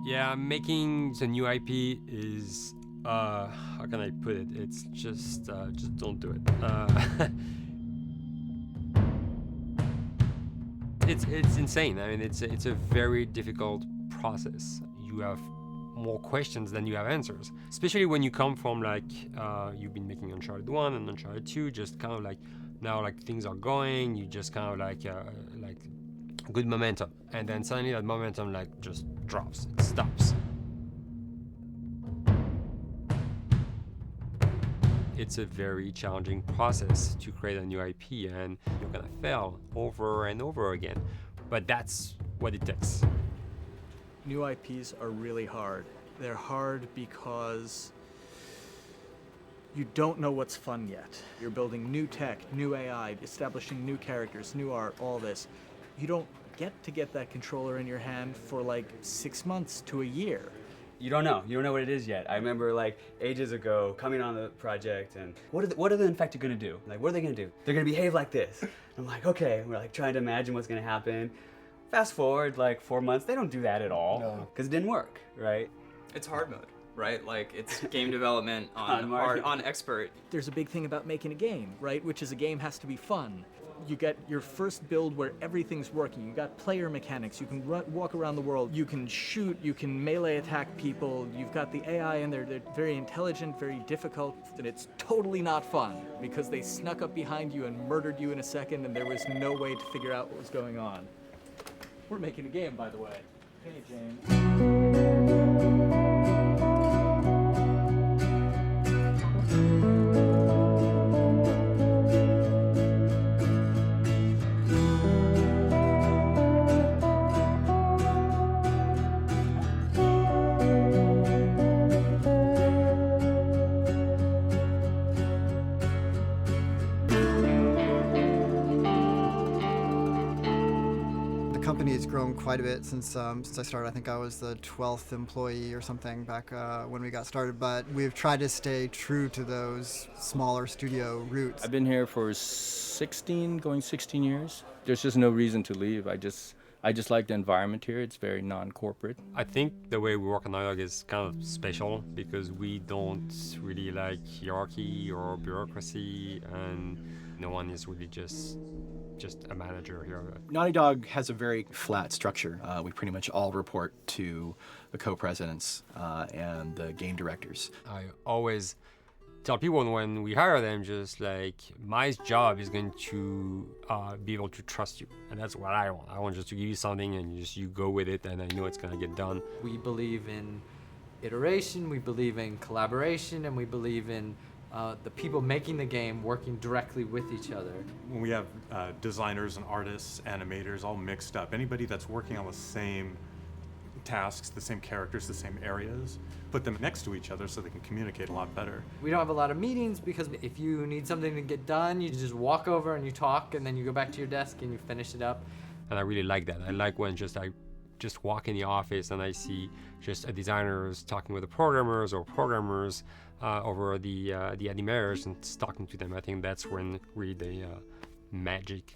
Yeah, making the new IP is how can I put it? It's just don't do it. It's insane. I mean, it's a very difficult process. You have more questions than you have answers, especially when you come from like you've been making Uncharted 1 and Uncharted 2, just kind of like now like things are going, you just kind of like good momentum, and then suddenly that momentum like just drops, it stops. It's a very challenging process to create a new IP, and you're gonna fail over and over again, but that's what it takes. New IPs are really hard. They're hard because you don't know what's fun yet. You're building new tech, new AI, establishing new characters, new art, all this. You don't get that controller in your hand for like 6 months to a year. You don't know what it is yet. I remember like ages ago coming on the project and what are the infected gonna do? Like, what are they gonna do? They're gonna behave like this. I'm like, okay, we're like trying to imagine what's gonna happen. Fast forward like 4 months, they don't do that at all because it didn't work, right? It's hard mode, right? Like it's game development on hard, on expert. There's a big thing about making a game, right? Which is a game has to be fun. You get your first build where everything's working. You got player mechanics. You can walk around the world. You can shoot. You can melee attack people. You've got the AI in there. They're very intelligent, very difficult, and it's totally not fun because they snuck up behind you and murdered you in a second, and there was no way to figure out what was going on. We're making a game, by the way. Hey, James. The company has grown quite a bit since I started. I think I was the 12th employee or something back when we got started, but we've tried to stay true to those smaller studio roots. I've been here for 16 years. There's just no reason to leave. I just like the environment here. It's very non-corporate. I think the way we work on Naughty Dog is kind of special because we don't really like hierarchy or bureaucracy, and no one is really just a manager here. Naughty Dog has a very flat structure. We pretty much all report to the co-presidents and the game directors. I always tell people when we hire them, just like, my job is going to be able to trust you, and that's what I want. I want just to give you something and you go with it, and I know it's gonna get done. We believe in iteration, we believe in collaboration, and we believe in the people making the game working directly with each other. When we have designers and artists, animators all mixed up, anybody that's working on the same tasks, the same characters, the same areas, put them next to each other so they can communicate a lot better. We don't have a lot of meetings because if you need something to get done, you just walk over and you talk, and then you go back to your desk and you finish it up. And I really like that. I like when I just walk in the office and I see just designers talking with the programmers or programmers over the animators and talking to them. I think that's when really the magic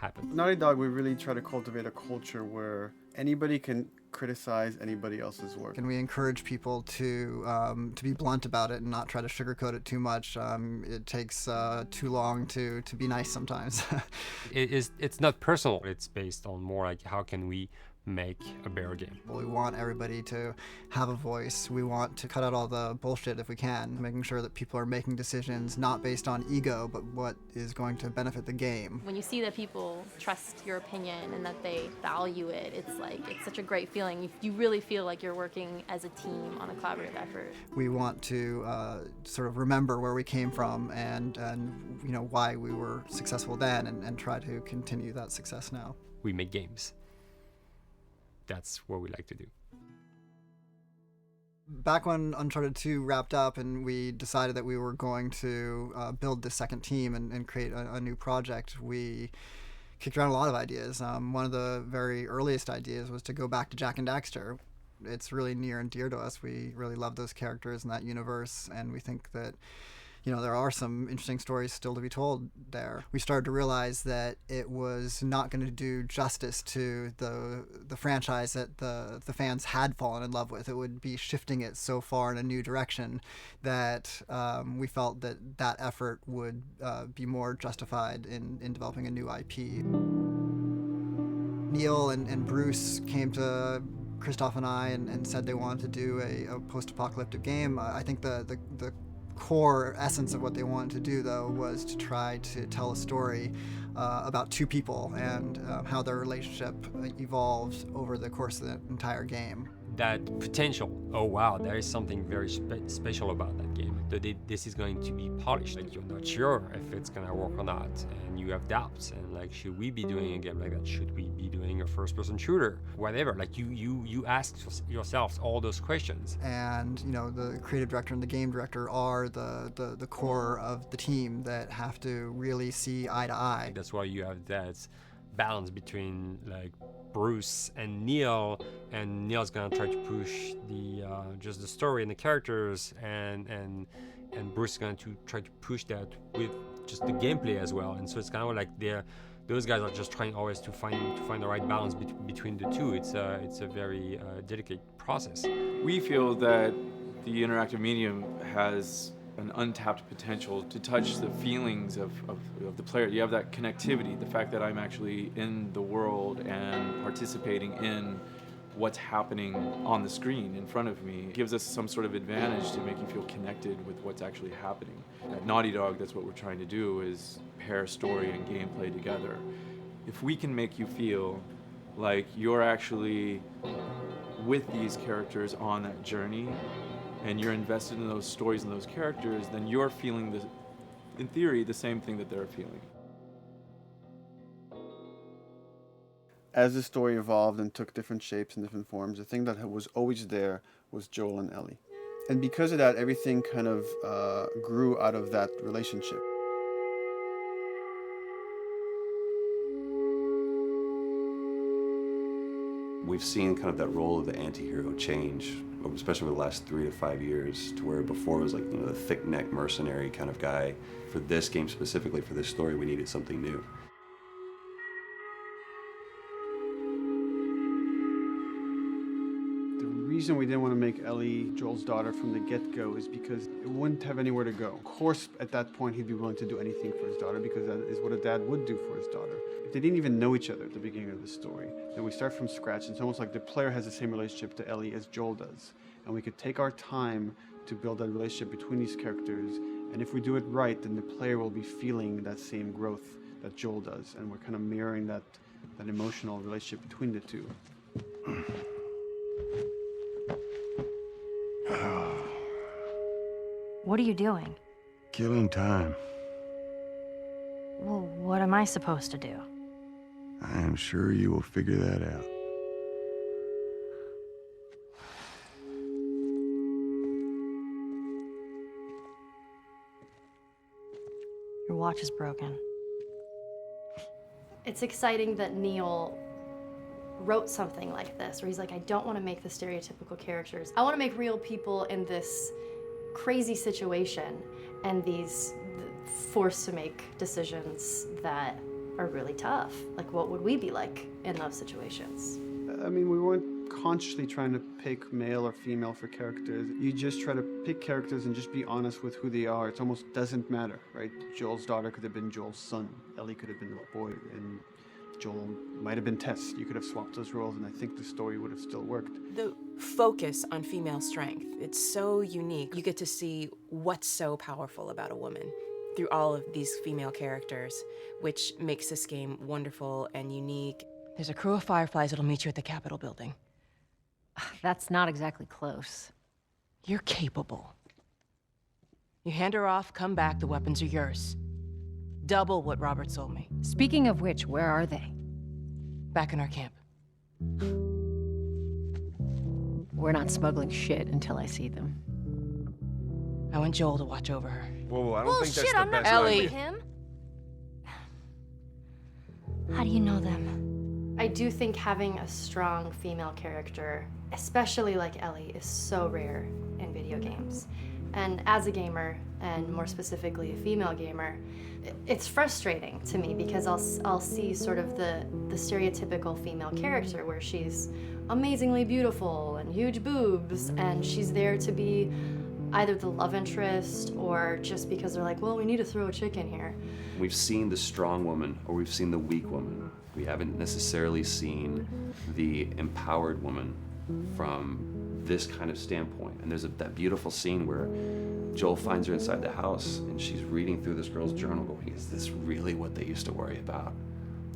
happens. Naughty Dog, we really try to cultivate a culture where anybody can criticize anybody else's work. And we encourage people to be blunt about it and not try to sugarcoat it too much. It takes too long to be nice sometimes. It's not personal. It's based on more like how can we make a better game. We want everybody to have a voice. We want to cut out all the bullshit if we can, making sure that people are making decisions not based on ego, but what is going to benefit the game. When you see that people trust your opinion and that they value it, it's such a great feeling. You really feel like you're working as a team on a collaborative effort. We want to sort of remember where we came from and you know why we were successful then, and try to continue that success now. We make games. That's what we like to do. Back when Uncharted 2 wrapped up and we decided that we were going to build this second team and create a new project, we kicked around a lot of ideas. One of the very earliest ideas was to go back to Jak and Daxter. It's really near and dear to us. We really love those characters in that universe, and we think that there are some interesting stories still to be told there. We started to realize that it was not going to do justice to the franchise that the fans had fallen in love with. It would be shifting it so far in a new direction that we felt that effort would be more justified in developing a new IP. Neil and Bruce came to Christoph and I and said they wanted to do a post-apocalyptic game. I think the core essence of what they wanted to do, though, was to try to tell a story about two people and how their relationship evolved over the course of the entire game. That potential, oh wow, there is something very special about that game. This is going to be polished. Like, you're not sure if it's gonna work or not, and you have doubts. And like, should we be doing a game like that? Should we be doing a first-person shooter? Whatever. Like, you ask yourselves all those questions. And the creative director and the game director are the core of the team that have to really see eye to eye. That's why you have that balance between like Bruce and Neil's gonna try to push just the story and the characters, and Bruce is going to try to push that with just the gameplay as well. And so it's kind of like those guys are just trying always to find the right balance between the two. It's a very delicate process. We feel that the interactive medium has an untapped potential to touch the feelings of the player. You have that connectivity, the fact that I'm actually in the world and participating in what's happening on the screen in front of me gives us some sort of advantage to make you feel connected with what's actually happening. At Naughty Dog, that's what we're trying to do, is pair story and gameplay together. If we can make you feel like you're actually with these characters on that journey, and you're invested in those stories and those characters, then you're feeling, in theory, the same thing that they're feeling. As the story evolved and took different shapes and different forms, the thing that was always there was Joel and Ellie. And because of that, everything kind of grew out of that relationship. We've seen kind of that role of the anti-hero change, especially over the last 3 to 5 years, to where before it was like the thick-neck mercenary kind of guy. For this game specifically, for this story, we needed something new. The reason we didn't want to make Ellie Joel's daughter from the get-go is because it wouldn't have anywhere to go. Of course, at that point, he'd be willing to do anything for his daughter because that is what a dad would do for his daughter. They didn't even know each other at the beginning of the story. Then we start from scratch. It's almost like the player has the same relationship to Ellie as Joel does. And we could take our time to build that relationship between these characters. And if we do it right, then the player will be feeling that same growth that Joel does. And we're kind of mirroring that emotional relationship between the two. What are you doing? Killing time. Well, what am I supposed to do? I am sure you will figure that out. Your watch is broken. It's exciting that Neil wrote something like this, where he's like, I don't want to make the stereotypical characters. I want to make real people in this crazy situation and these forced to make decisions that are really tough. Like, what would we be like in those situations? I mean, we weren't consciously trying to pick male or female for characters. You just try to pick characters and just be honest with who they are. It almost doesn't matter, right? Joel's daughter could have been Joel's son. Ellie could have been a boy, and Joel might have been Tess. You could have swapped those roles, and I think the story would have still worked. The focus on female strength, it's so unique. You get to see what's so powerful about a woman through all of these female characters, which makes this game wonderful and unique. There's a crew of Fireflies that'll meet you at the Capitol building. That's not exactly close. You're capable. You hand her off, come back, the weapons are yours. Double what Robert sold me. Speaking of which, where are they? Back in our camp. We're not smuggling shit until I see them. I want Joel to watch over her. Whoa, I don't think that's the I'm not best going Ellie. with him. How do you know them? I do think having a strong female character, especially like Ellie, is so rare in video games. And as a gamer, and more specifically a female gamer, it's frustrating to me because I'll see sort of the stereotypical female character where she's amazingly beautiful and huge boobs, and she's there to be either the love interest or just because they're like, well, we need to throw a chick in here. We've seen the strong woman or we've seen the weak woman. We haven't necessarily seen the empowered woman from this kind of standpoint. And there's that beautiful scene where Joel finds her inside the house and she's reading through this girl's journal going, is this really what they used to worry about?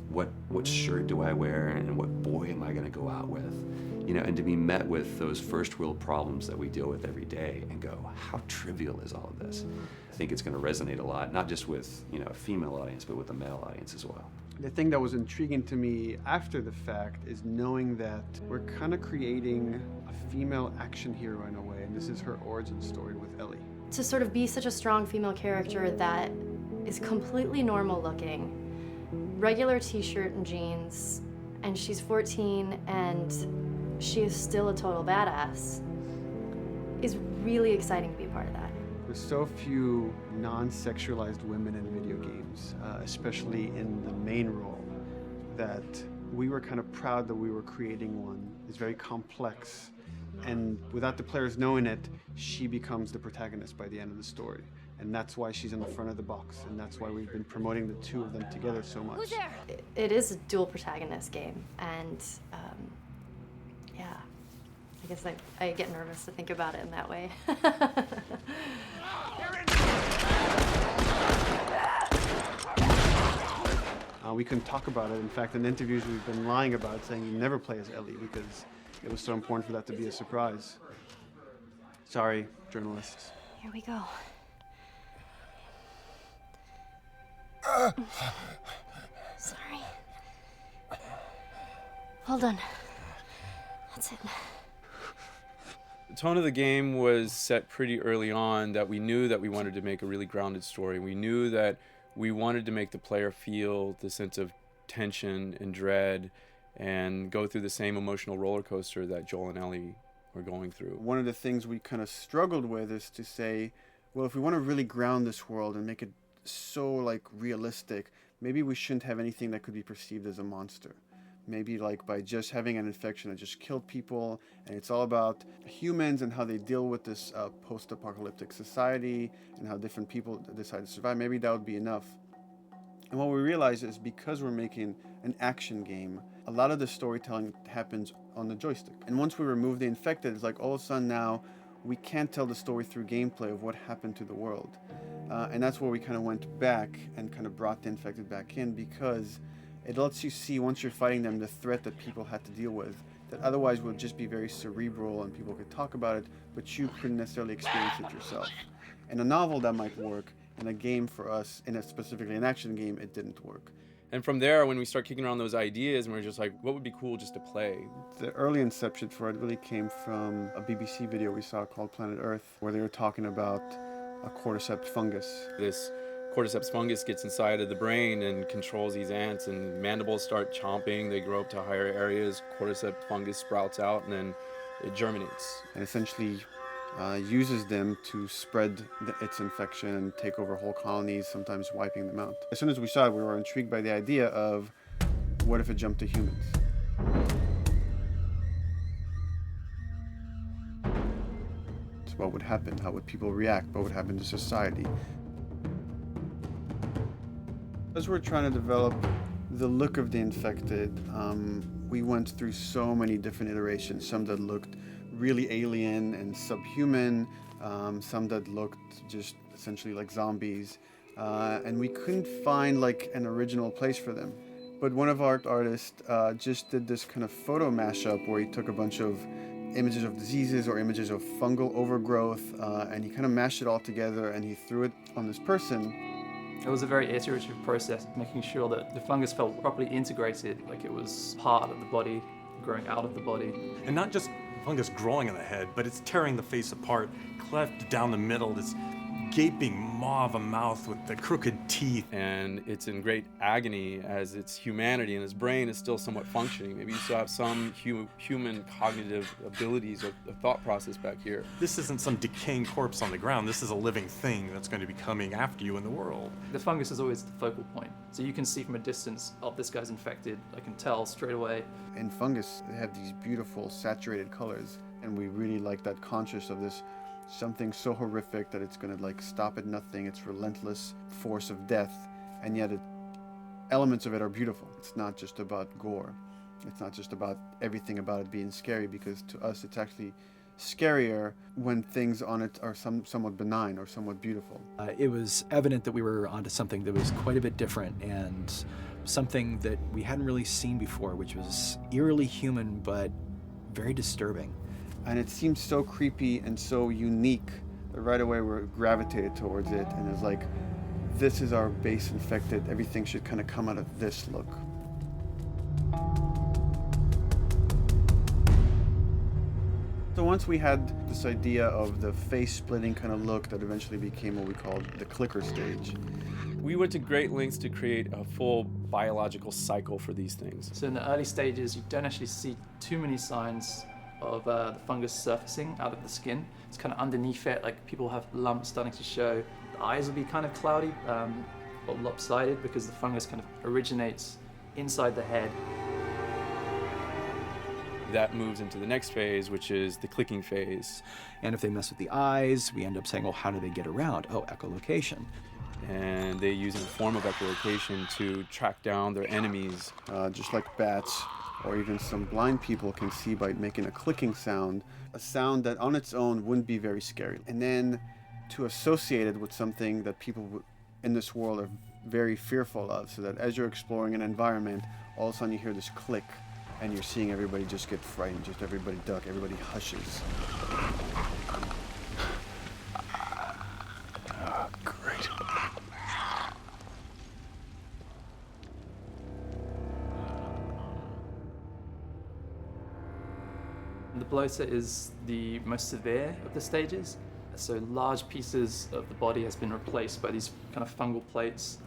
What shirt do I wear and what boy am I gonna go out with? You know, and to be met with those first world problems that we deal with every day and go, how trivial is all of this? I think it's gonna resonate a lot, not just with, you know, a female audience, but with a male audience as well. The thing that was intriguing to me after the fact is knowing that we're kind of creating a female action hero in a way, and this is her origin story with Ellie. To sort of be such a strong female character that is completely normal looking, regular t-shirt and jeans, and she's 14 and she is still a total badass, is really exciting to be a part of that. There's so few non-sexualized women in video games, especially in the main role, that we were kind of proud that we were creating one. It's very complex, and without the players knowing it, she becomes the protagonist by the end of the story. And that's why she's in the front of the box, and that's why we've been promoting the two of them together so much. Who's there? It is a dual protagonist game, and yeah, I guess I get nervous to think about it in that way. We couldn't talk about it. In fact, in interviews we've been lying about it, saying you never play as Ellie because it was so important for that to be a surprise. Sorry, journalists. Here we go. Sorry. Well done. That's it. The tone of the game was set pretty early on that we knew that we wanted to make a really grounded story. We knew that we wanted to make the player feel the sense of tension and dread and go through the same emotional roller coaster that Joel and Ellie were going through. One of the things we kind of struggled with is to say, well, if we want to really ground this world and make it so like realistic, maybe we shouldn't have anything that could be perceived as a monster. Maybe like by just having an infection that just killed people, and it's all about humans and how they deal with this post-apocalyptic society and how different people decide to survive. Maybe that would be enough. And what we realized is because we're making an action game, a lot of the storytelling happens on the joystick. And once we remove the infected, it's like all of a sudden now we can't tell the story through gameplay of what happened to the world. And that's where we kind of went back and kind of brought the infected back in, because it lets you see, once you're fighting them, the threat that people had to deal with, that otherwise would just be very cerebral and people could talk about it, but you couldn't necessarily experience it yourself. In a novel, that might work. In a game for us, specifically an action game, it didn't work. And from there, when we start kicking around those ideas, and we're just like, what would be cool just to play? The early inception for it really came from a BBC video we saw called Planet Earth, where they were talking about a cordyceps fungus. This cordyceps fungus gets inside of the brain and controls these ants, and mandibles start chomping, they grow up to higher areas, cordyceps fungus sprouts out, and then it germinates. And essentially uses them to spread its infection and take over whole colonies, sometimes wiping them out. As soon as we saw it, we were intrigued by the idea of, what if it jumped to humans? So what would happen? How would people react? What would happen to society? As we're trying to develop the look of the infected, we went through so many different iterations, some that looked really alien and subhuman, some that looked just essentially like zombies, and we couldn't find like an original place for them. But one of our artists just did this kind of photo mashup where he took a bunch of images of diseases or images of fungal overgrowth, and he kind of mashed it all together and he threw it on this person. It was a very iterative process, making sure that the fungus felt properly integrated, like it was part of the body, growing out of the body. And not just fungus growing in the head, but it's tearing the face apart, cleft down the middle, this gaping maw of a mouth with the crooked teeth. And it's in great agony as its humanity and its brain is still somewhat functioning. Maybe you still have some human cognitive abilities or thought process back here. This isn't some decaying corpse on the ground. This is a living thing that's going to be coming after you in the world. The fungus is always the focal point. So you can see from a distance, oh, this guy's infected. I can tell straight away. In fungus, they have these beautiful saturated colors, and we really like that conscious of this something so horrific that it's going to like stop at nothing. It's relentless force of death, and yet elements of it are beautiful. It's not just about gore. It's not just about everything about it being scary, because to us it's actually scarier when things on it are somewhat benign or somewhat beautiful. It was evident that we were onto something that was quite a bit different and something that we hadn't really seen before, which was eerily human but very disturbing. And it seemed so creepy and so unique that right away we gravitated towards it, and it's like, this is our base infected. Everything should kind of come out of this look. So once we had this idea of the face-splitting kind of look that eventually became what we called the clicker stage. We went to great lengths to create a full biological cycle for these things. So in the early stages, you don't actually see too many signs of the fungus surfacing out of the skin. It's kind of underneath it, like people have lumps starting to show. The eyes will be kind of cloudy or lopsided because the fungus kind of originates inside the head. That moves into the next phase, which is the clicking phase. And if they mess with the eyes, we end up saying, well, how do they get around? Oh, echolocation. And they use a form of echolocation to track down their enemies. Just like bats, or even some blind people can see by making a clicking sound, a sound that on its own wouldn't be very scary. And then to associate it with something that people in this world are very fearful of, so that as you're exploring an environment, all of a sudden you hear this click, and you're seeing everybody just get frightened, just everybody duck, everybody hushes. Great. The bloater is the most severe of the stages. So large pieces of the body has been replaced by these kind of fungal plates.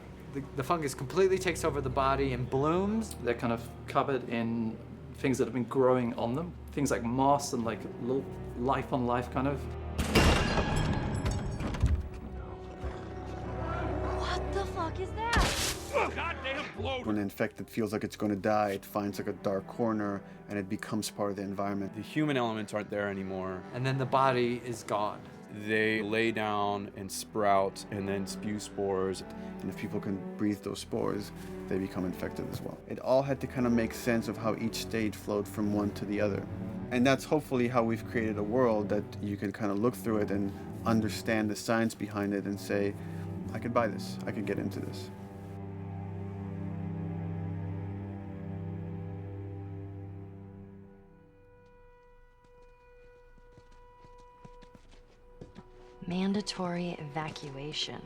The fungus completely takes over the body and blooms. They're kind of covered in things that have been growing on them. Things like moss and like little life on life kind of. What the fuck is that? Goddamn bloater! When an infected feels like it's going to die, it finds like a dark corner and it becomes part of the environment. The human elements aren't there anymore. And then the body is gone. They lay down and sprout and then spew spores. And if people can breathe those spores, they become infected as well. It all had to kind of make sense of how each stage flowed from one to the other. And that's hopefully how we've created a world that you can kind of look through it and understand the science behind it and say, I could buy this, I could get into this. Mandatory evacuation.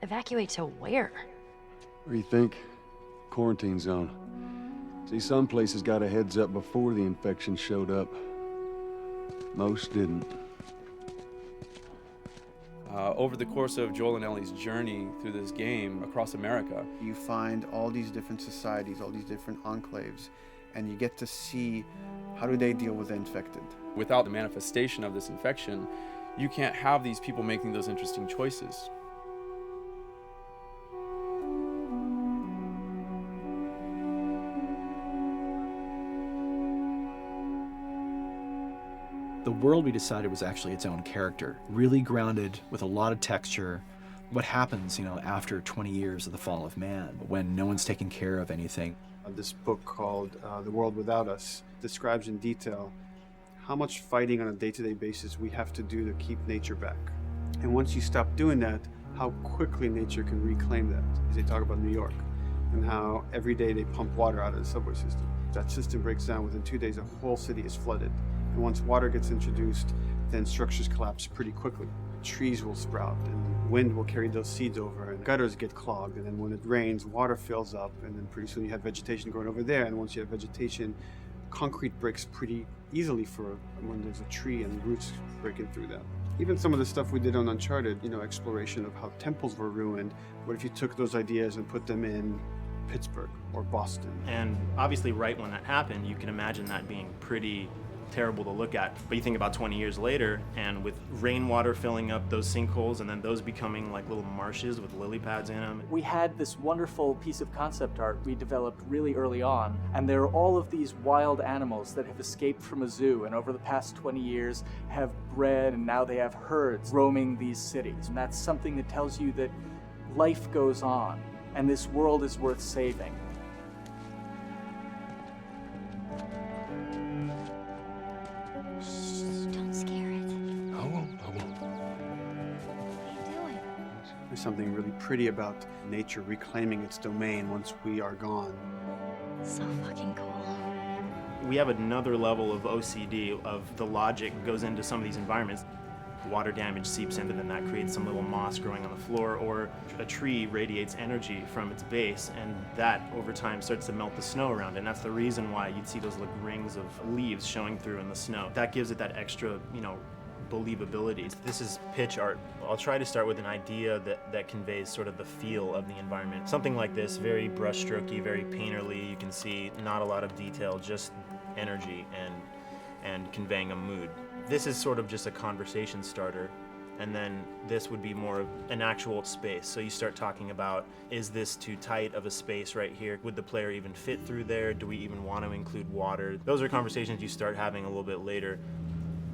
Evacuate to where? What do you think? Quarantine zone. See, some places got a heads up before the infection showed up. Most didn't. Over the course of Joel and Ellie's journey through this game across America, you find all these different societies, all these different enclaves, and you get to see how do they deal with the infected. Without the manifestation of this infection, you can't have these people making those interesting choices. The world we decided was actually its own character, really grounded with a lot of texture. What happens, after 20 years of the fall of man, when no one's taking care of anything. This book called The World Without Us describes in detail how much fighting on a day-to-day basis we have to do to keep nature back. And once you stop doing that, how quickly nature can reclaim that. As they talk about New York and how every day they pump water out of the subway system. That system breaks down within 2 days, a whole city is flooded. And once water gets introduced, then structures collapse pretty quickly. Trees will sprout and wind will carry those seeds over and gutters get clogged. And then when it rains, water fills up and then pretty soon you have vegetation growing over there. And once you have vegetation, concrete breaks pretty easily for when there's a tree and roots breaking through that. Even some of the stuff we did on Uncharted, you know, exploration of how temples were ruined. What if you took those ideas and put them in Pittsburgh or Boston? And obviously right when that happened, you can imagine that being pretty terrible to look at. But you think about 20 years later, and with rainwater filling up those sinkholes and then those becoming like little marshes with lily pads in them. We had this wonderful piece of concept art we developed really early on, and there are all of these wild animals that have escaped from a zoo and over the past 20 years have bred, and now they have herds roaming these cities. And that's something that tells you that life goes on and this world is worth saving. Don't scare it. I won't. What are you doing? There's something really pretty about nature reclaiming its domain once we are gone. So fucking cool. We have another level of OCD of the logic goes into some of these environments. Water damage seeps in, and then that creates some little moss growing on the floor, or a tree radiates energy from its base, and that over time starts to melt the snow around it. And that's the reason why you'd see those like rings of leaves showing through in the snow. That gives it that extra, you know, believability. This is pitch art. I'll try to start with an idea that conveys sort of the feel of the environment. Something like this, very brushstrokey, very painterly. You can see not a lot of detail, just energy and conveying a mood. This is sort of just a conversation starter, and then this would be more of an actual space. So you start talking about, is this too tight of a space right here? Would the player even fit through there? Do we even want to include water? Those are conversations you start having a little bit later.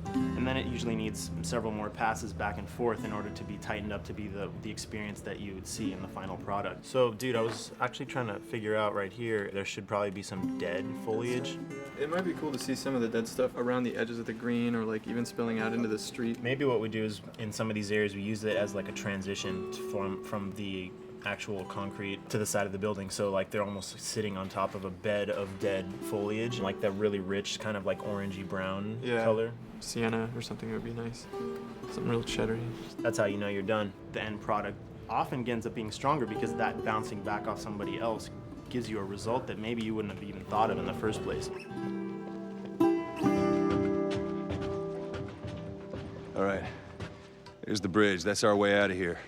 And then it usually needs several more passes back and forth in order to be tightened up to be the experience that you would see in the final product. So, dude, I was actually trying to figure out right here, there should probably be some dead foliage. It might be cool to see some of the dead stuff around the edges of the green, or like even spilling out into the street. Maybe what we do is, in some of these areas, we use it as like a transition from the actual concrete to the side of the building. So like they're almost sitting on top of a bed of dead foliage, like that really rich kind of like orangey brown color. Sienna or something would be nice. Something real cheddary. That's how you know you're done. The end product often ends up being stronger because that bouncing back off somebody else gives you a result that maybe you wouldn't have even thought of in the first place. All right, here's the bridge. That's our way out of here.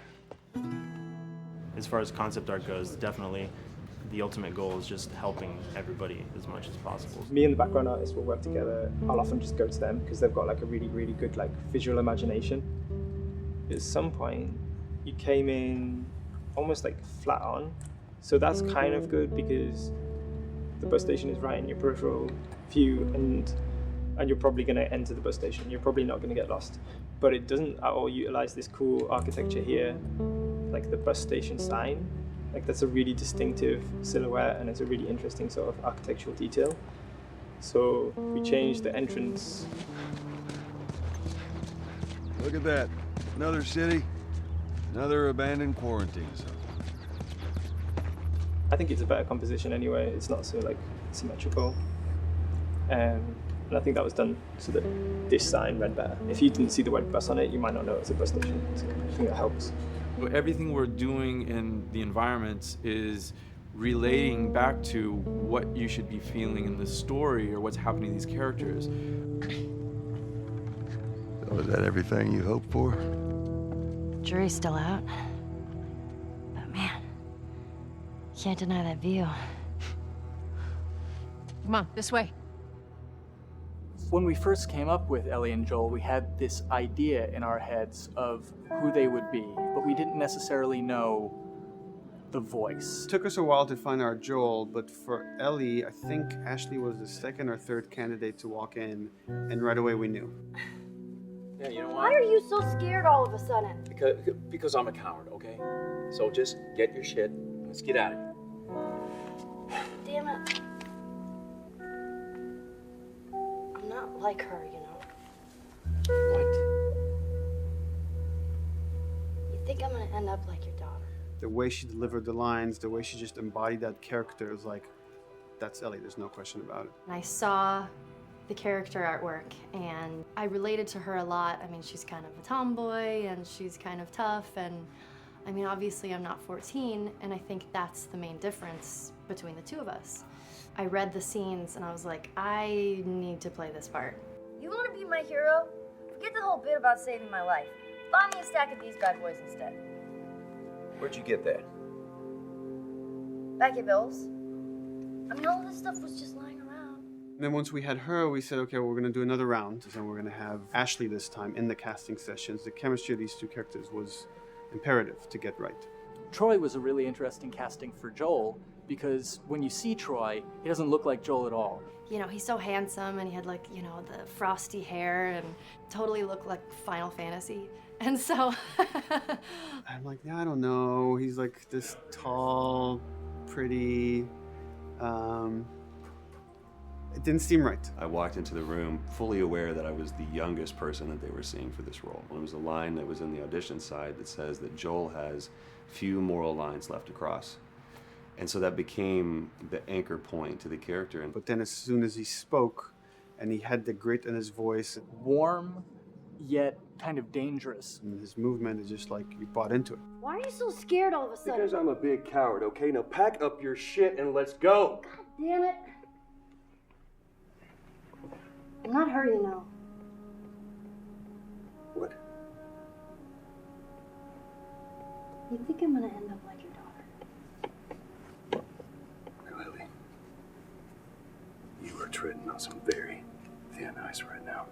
As far as concept art goes, definitely the ultimate goal is just helping everybody as much as possible. Me and the background artist will work together. I'll often just go to them because they've got like a really, really good like visual imagination. At some point, you came in almost like flat on. So that's kind of good because the bus station is right in your peripheral view, and you're probably going to enter the bus station. You're probably not going to get lost. But it doesn't at all utilize this cool architecture here, like the bus station sign. Like that's a really distinctive silhouette, and it's a really interesting sort of architectural detail. So we changed the entrance. Look at that. Another city, another abandoned quarantine zone. I think it's a better composition anyway. It's not so like symmetrical. And I think that was done so that this sign read better. If you didn't see the word bus on it, you might not know it's a bus station. So I think that helps. Everything we're doing in the environments is relating back to what you should be feeling in the story or what's happening to these characters. So is that everything you hoped for? Jury's still out. But man, can't deny that view. Come on, this way. When we first came up with Ellie and Joel, we had this idea in our heads of who they would be, but we didn't necessarily know the voice. It took us a while to find our Joel, but for Ellie, I think Ashley was the second or third candidate to walk in, and right away we knew. Yeah, you know Why are you so scared all of a sudden? Because I'm a coward, okay? So just get your shit and let's get out of here. Damn it. I'm not like her, you know. You think I'm gonna end up like your daughter? The way she delivered the lines, the way she just embodied that character is like, that's Ellie, there's no question about it. And I saw the character artwork and I related to her a lot. I mean, she's kind of a tomboy and she's kind of tough, and I mean, obviously I'm not 14, and I think that's the main difference between the two of us. I read the scenes and I was like, I need to play this part. You want to be my hero? Forget the whole bit about saving my life. Buy me a stack of these bad boys instead. Where'd you get that? Back at Bill's. I mean, all this stuff was just lying around. And then once we had her, we said, okay, well, we're going to do another round. And we're going to have Ashley this time in the casting sessions. The chemistry of these two characters was imperative to get right. Troy was a really interesting casting for Joel because when you see Troy, he doesn't look like Joel at all. You know, he's so handsome and he had like, you know, the frosty hair and totally looked like Final Fantasy. And so I'm like, yeah, I don't know. He's like this tall, pretty. It didn't seem right. I walked into the room fully aware that I was the youngest person that they were seeing for this role. There was a line that was in the audition side that says that Joel has few moral lines left to cross. And so that became the anchor point to the character. But then as soon as he spoke and he had the grit in his voice, warm, yet kind of dangerous. And his movement is just like you bought into it. Why are you so scared all of a sudden? Because I'm a big coward, okay? Now pack up your shit and let's go. God damn it. I'm not her, you know. What? You think I'm gonna end up like your daughter? Lily, you are treading on some very thin ice right now.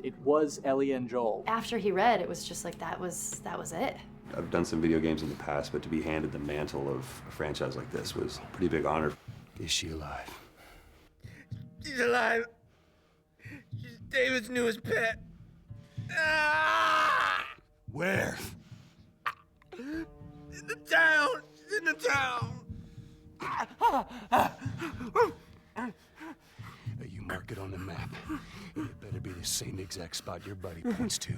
It was Ellie and Joel. after he read, it was just like that was it. I've done some video games in the past, but to be handed the mantle of a franchise like this was a pretty big honor. Is she alive? She's alive. She's David's newest pet. Ah! Where? In the town. She's in the town. You mark it on the map. It better be the same exact spot your buddy points to.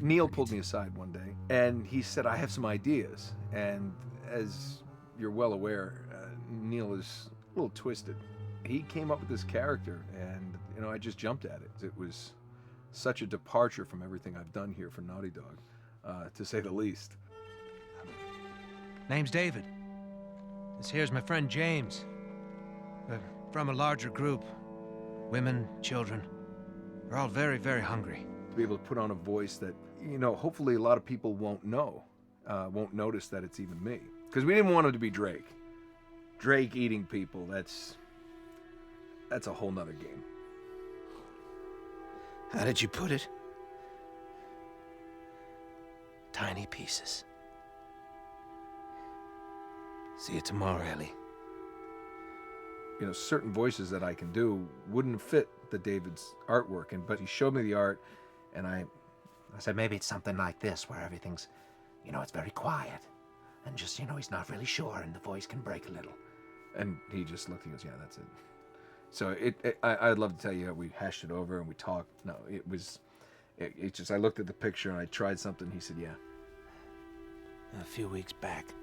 Neil pulled me aside one day, and he said, I have some ideas. And as you're well aware, Neil is a little twisted. He came up with this character, and, you know, I just jumped at it. It was such a departure from everything I've done here for Naughty Dog, to say the least. Name's David. This here's my friend James. We're from a larger group. Women, children. We're all very, very hungry. To be able to put on a voice that, you know, hopefully a lot of people won't know, won't notice that it's even me. Because we didn't want it to be Drake. Drake eating people, that's a whole nother game. How did you put it? Tiny pieces. See you tomorrow, Ellie. You know, certain voices that I can do wouldn't fit the David's artwork, but he showed me the art, and I said maybe it's something like this, where everything's, you know, it's very quiet. And just, you know, he's not really sure, and the voice can break a little. And he just looked and goes, yeah, that's it. So I'd love to tell you how we hashed it over and we talked. No, it just, I looked at the picture and I tried something. He said, yeah. A few weeks back,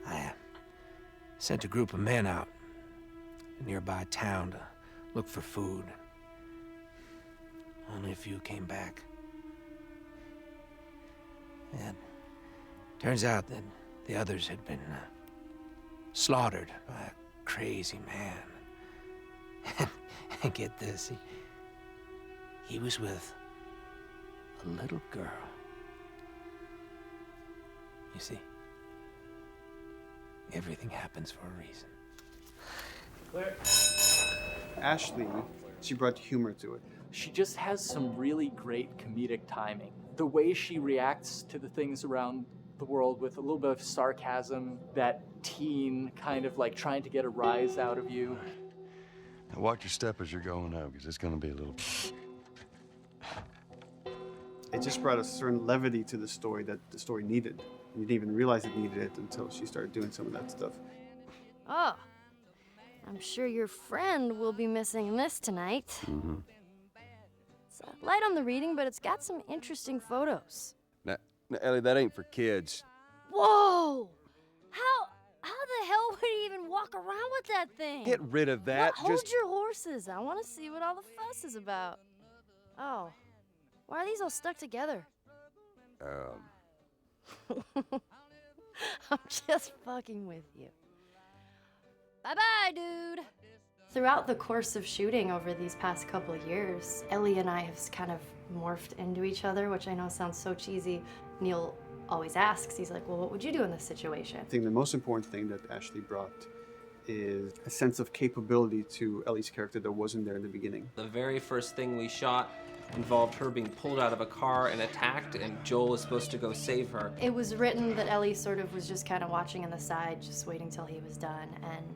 I sent a group of men out a nearby town to look for food. Only a few came back. And turns out that the others had been slaughtered by a crazy man. And get this, he was with a little girl. You see, everything happens for a reason. Claire. Ashley, she brought humor to it. She just has some really great comedic timing. The way she reacts to the things around the world with a little bit of sarcasm, that teen kind of like trying to get a rise out of you. Now watch your step as you're going out, because it's going to be a little... It just brought a certain levity to the story that the story needed. You didn't even realize it needed it until she started doing some of that stuff. Oh, I'm sure your friend will be missing this tonight. Mm-hmm. It's light on the reading, but it's got some interesting photos. Now, Ellie, that ain't for kids. Whoa! How the hell would he even walk around with that thing? Get rid of that. Well, hold your horses. I want to see what all the fuss is about. Oh, why are these all stuck together? I'm just fucking with you. Bye-bye, dude. Throughout the course of shooting over these past couple of years, Ellie and I have kind of morphed into each other, which I know sounds so cheesy. Neil always asks, he's like, well, what would you do in this situation? I think the most important thing that Ashley brought is a sense of capability to Ellie's character that wasn't there in the beginning. The very first thing we shot involved her being pulled out of a car and attacked, and Joel was supposed to go save her. It was written that Ellie sort of was just kind of watching on the side, just waiting till he was done, and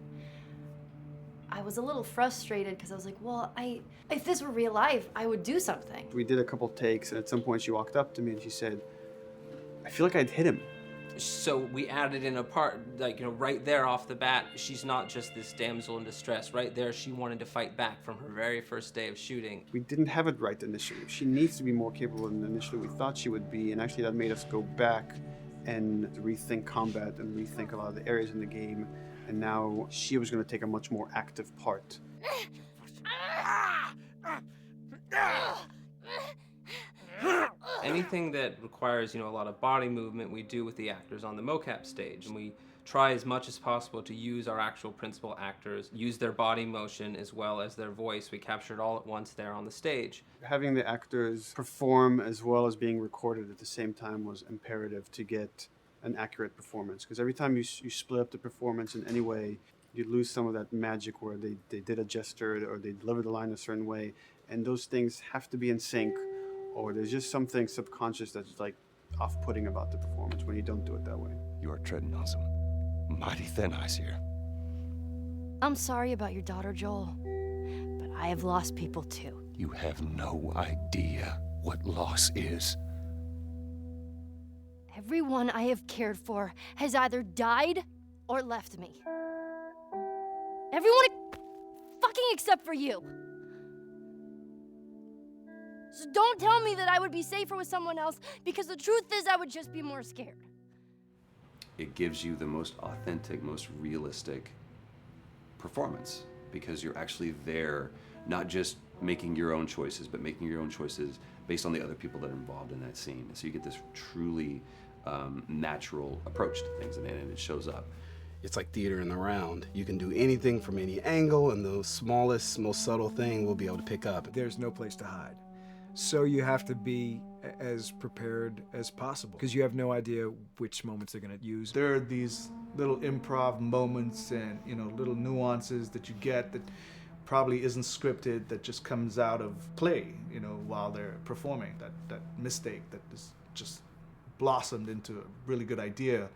I was a little frustrated because I was like, well, if this were real life, I would do something. We did a couple takes, and at some point she walked up to me and she said, I feel like I'd hit him. So we added in a part, like, you know, right there off the bat, she's not just this damsel in distress. Right there, she wanted to fight back from her very first day of shooting. We didn't have it right initially. She needs to be more capable than initially we thought she would be, and actually that made us go back and rethink combat and rethink a lot of the areas in the game, and now she was going to take a much more active part. Anything that requires, you know, a lot of body movement, we do with the actors on the mocap stage. And we try as much as possible to use our actual principal actors, use their body motion as well as their voice. We capture it all at once there on the stage. Having the actors perform as well as being recorded at the same time was imperative to get an accurate performance. Because every time you split up the performance in any way, you lose some of that magic where they did a gesture or they delivered the line a certain way. And those things have to be in sync, or there's just something subconscious that's like off-putting about the performance when you don't do it that way. You are treading on some mighty thin ice here. I'm sorry about your daughter, Joel, but I have lost people too. You have no idea what loss is. Everyone I have cared for has either died or left me. Everyone fucking except for you. So don't tell me that I would be safer with someone else, because the truth is I would just be more scared. It gives you the most authentic, most realistic performance, because you're actually there, not just making your own choices, but making your own choices based on the other people that are involved in that scene. So you get this truly natural approach to things, and it shows up. It's like theater in the round. You can do anything from any angle, and the smallest, most subtle thing we'll be able to pick up. There's no place to hide. So you have to be as prepared as possible, because you have no idea which moments they're going to use. There are these little improv moments and, you know, little nuances that you get that probably isn't scripted, that just comes out of play, you know, while they're performing. That mistake that is just blossomed into a really good idea.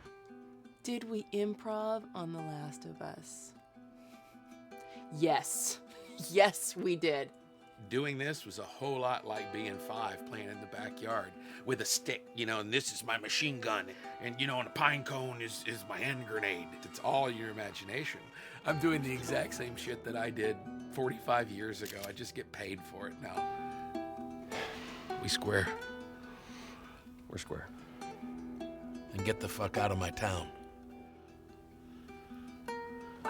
Did we improv on The Last of Us? Yes. Yes, we did. Doing this was a whole lot like being 5, playing in the backyard with a stick, you know, and this is my machine gun, and, you know, and a pine cone is my hand grenade. It's all your imagination. I'm doing the exact same shit that I did 45 years ago. I just get paid for it now. We square. We're square. And get the fuck out of my town.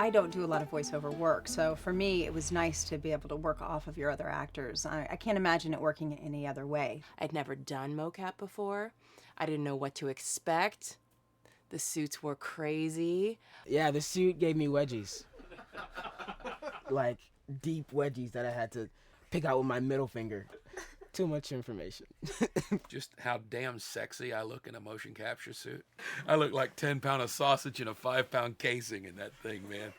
I don't do a lot of voiceover work, so for me it was nice to be able to work off of your other actors. I can't imagine it working any other way. I'd never done mocap before. I didn't know what to expect. The suits were crazy. Yeah, the suit gave me wedgies. Like, deep wedgies that I had to pick out with my middle finger. Too much information. Just how damn sexy I look in a motion capture suit. I look like 10-pound of sausage in a 5-pound casing in that thing, man.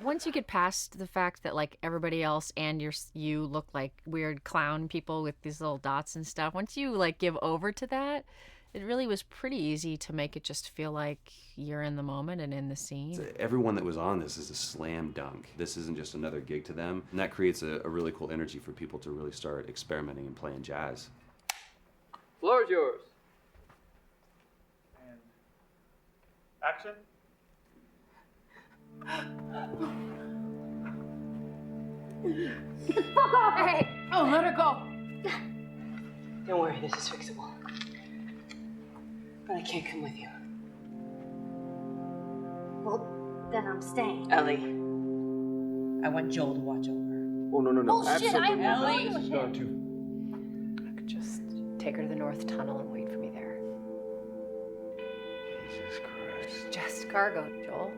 Once you get past the fact that like everybody else and you look like weird clown people with these little dots and stuff, once you like give over to that, it really was pretty easy to make it just feel like you're in the moment and in the scene. Everyone that was on this is a slam dunk. This isn't just another gig to them. And that creates a really cool energy for people to really start experimenting and playing jazz. Floor is yours. And action. Get the fuck off of me! Oh, let her go. Don't worry, this is fixable. But I can't come with you. Well, then I'm staying. Ellie, I want Joel to watch over her. Oh, no. Bullshit, I won't Ellie. go with him. I could just take her to the North Tunnel and wait for me there. Jesus Christ. Just cargo, Joel.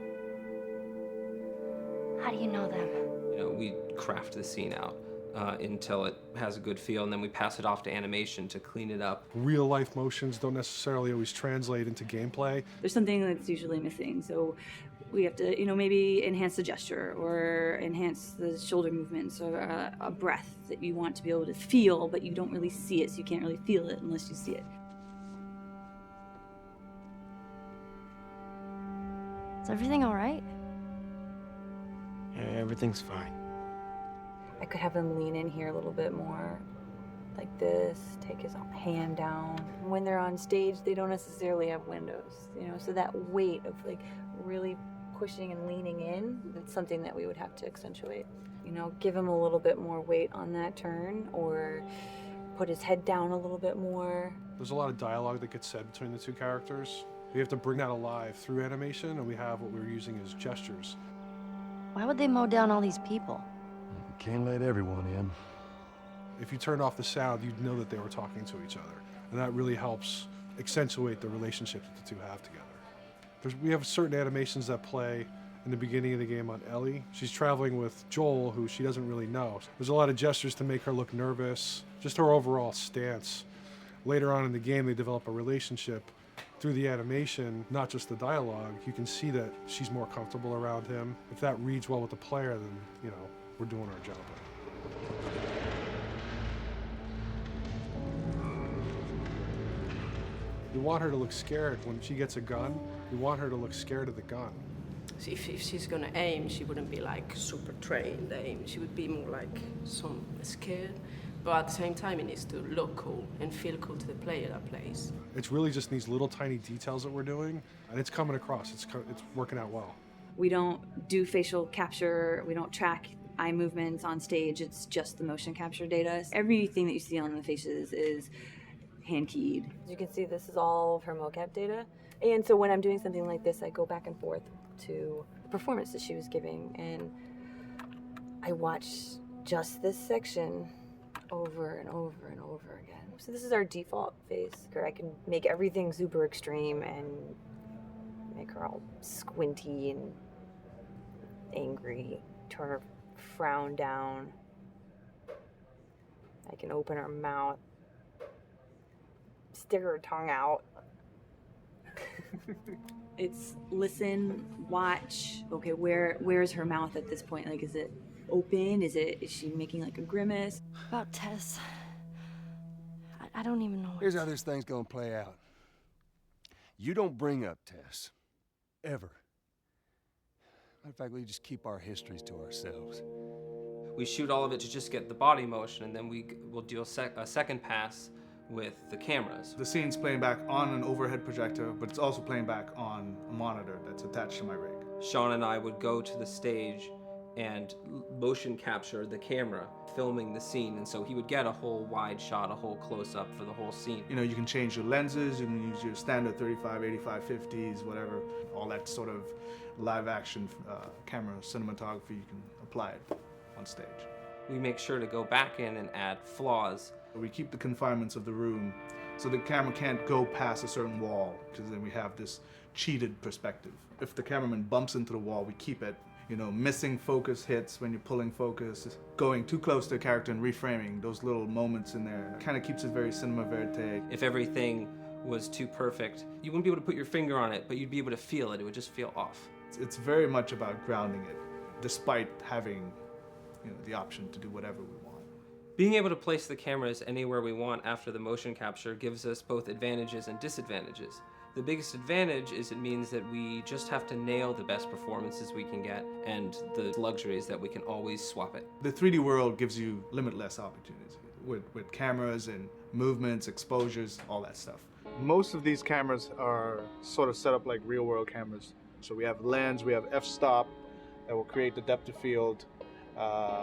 How do you know them? You know, we craft the scene out until it has a good feel, and then we pass it off to animation to clean it up. Real life motions don't necessarily always translate into gameplay. There's something that's usually missing, so we have to, maybe enhance the gesture or enhance the shoulder movements or a breath that you want to be able to feel, but you don't really see it, so you can't really feel it unless you see it. Is everything all right? Yeah, everything's fine. I could have him lean in here a little bit more, like this, take his hand down. When they're on stage, they don't necessarily have windows, so that weight of like really pushing and leaning in, it's something that we would have to accentuate. Give him a little bit more weight on that turn, or put his head down a little bit more. There's a lot of dialogue that gets said between the two characters. We have to bring that alive through animation, and we have what we're using as gestures. Why would they mow down all these people? Can't let everyone in. If you turned off the sound, you'd know that they were talking to each other. And that really helps accentuate the relationship that the two have together. We have certain animations that play in the beginning of the game on Ellie. She's traveling with Joel, who she doesn't really know. There's a lot of gestures to make her look nervous, just her overall stance. Later on in the game, they develop a relationship through the animation, not just the dialogue. You can see that she's more comfortable around him. If that reads well with the player, then, we're doing our job. You want her to look scared when she gets a gun. You want her to look scared of the gun. So if she's gonna aim, she wouldn't be like super trained aim. She would be more like some scared. But at the same time, it needs to look cool and feel cool to the player that plays. It's really just these little tiny details that we're doing, and it's coming across. It's working out well. We don't do facial capture. We don't track eye movements on stage. It's just the motion capture data. Everything that you see on the faces is hand keyed. As you can see, this is all of her mocap data. And so when I'm doing something like this, I go back and forth to the performance that she was giving, and I watch just this section over and over and over again. So this is our default face. I can make everything super extreme and make her all squinty and angry, turn her frown down. I can open her mouth, stick her tongue out. It's listen, watch. Okay, where's her mouth at this point? Like, is it open? Is she making like a grimace? About Tess, I don't even know. Here's how this thing's gonna play out. You don't bring up Tess, ever. Matter of fact, we just keep our histories to ourselves. We shoot all of it to just get the body motion, and then we'll do a second pass with the cameras. The scene's playing back on an overhead projector, but it's also playing back on a monitor that's attached to my rig. Sean and I would go to the stage and motion capture the camera filming the scene, and so he would get a whole wide shot, a whole close-up for the whole scene. You can change your lenses, you can use your standard 35, 85, 50s, whatever, all that sort of live action camera cinematography, you can apply it on stage. We make sure to go back in and add flaws. We keep the confinements of the room so the camera can't go past a certain wall, because then we have this cheated perspective. If the cameraman bumps into the wall, we keep it. Missing focus hits when you're pulling focus, going too close to a character and reframing, those little moments in there kind of keeps it very cinema verite. If everything was too perfect, you wouldn't be able to put your finger on it, but you'd be able to feel it. It would just feel off. It's very much about grounding it, despite having the option to do whatever we want. Being able to place the cameras anywhere we want after the motion capture gives us both advantages and disadvantages. The biggest advantage is it means that we just have to nail the best performances we can get, and the luxury is that we can always swap it. The 3D world gives you limitless opportunities with cameras and movements, exposures, all that stuff. Most of these cameras are sort of set up like real world cameras. So we have lens, we have f-stop that will create the depth of field.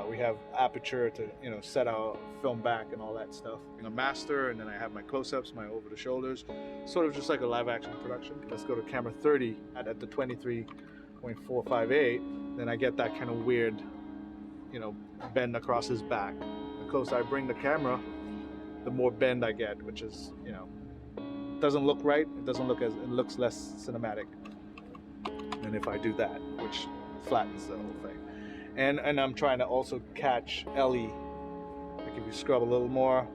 We have aperture to set our film back and all that stuff. Master, and then I have my close-ups, my over the shoulders, sort of just like a live action production. Let's go to camera 30 at the 23.458. Then I get that kind of weird, bend across his back. The closer I bring the camera, the more bend I get, which is doesn't look right. It looks less cinematic than if I do that, which flattens the whole thing. And I'm trying to also catch Ellie. Like if you scrub a little more,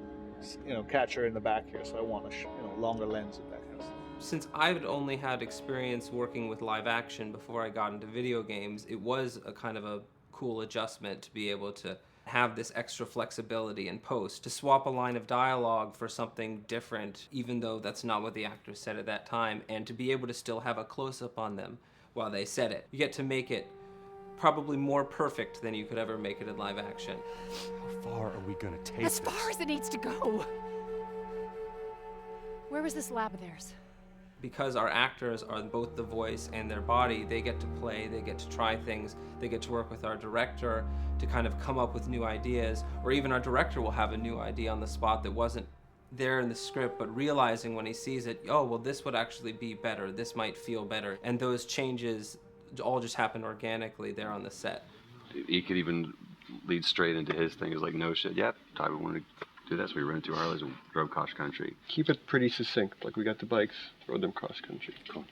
catch her in the back here. So I want a longer lens of that kind of stuff. Since I've only had experience working with live action before I got into video games, it was a kind of a cool adjustment to be able to have this extra flexibility in post, to swap a line of dialogue for something different, even though that's not what the actors said at that time, and to be able to still have a close-up on them while they said it. You get to make it probably more perfect than you could ever make it in live action. How far are we gonna take As far as it needs to go. Where was this lab of theirs? Because our actors are both the voice and their body, they get to play, they get to try things, they get to work with our director to kind of come up with new ideas, or even our director will have a new idea on the spot that wasn't there in the script, but realizing when he sees it, oh, well, this would actually be better, this might feel better. And those changes all just happen organically there on the set. He could even lead straight into his thing. It's like, no shit, yep, Tyler wanted to do that, so we rented 2 Harleys and drove cross country. Keep it pretty succinct, like we got the bikes, rode them cross country. Cool.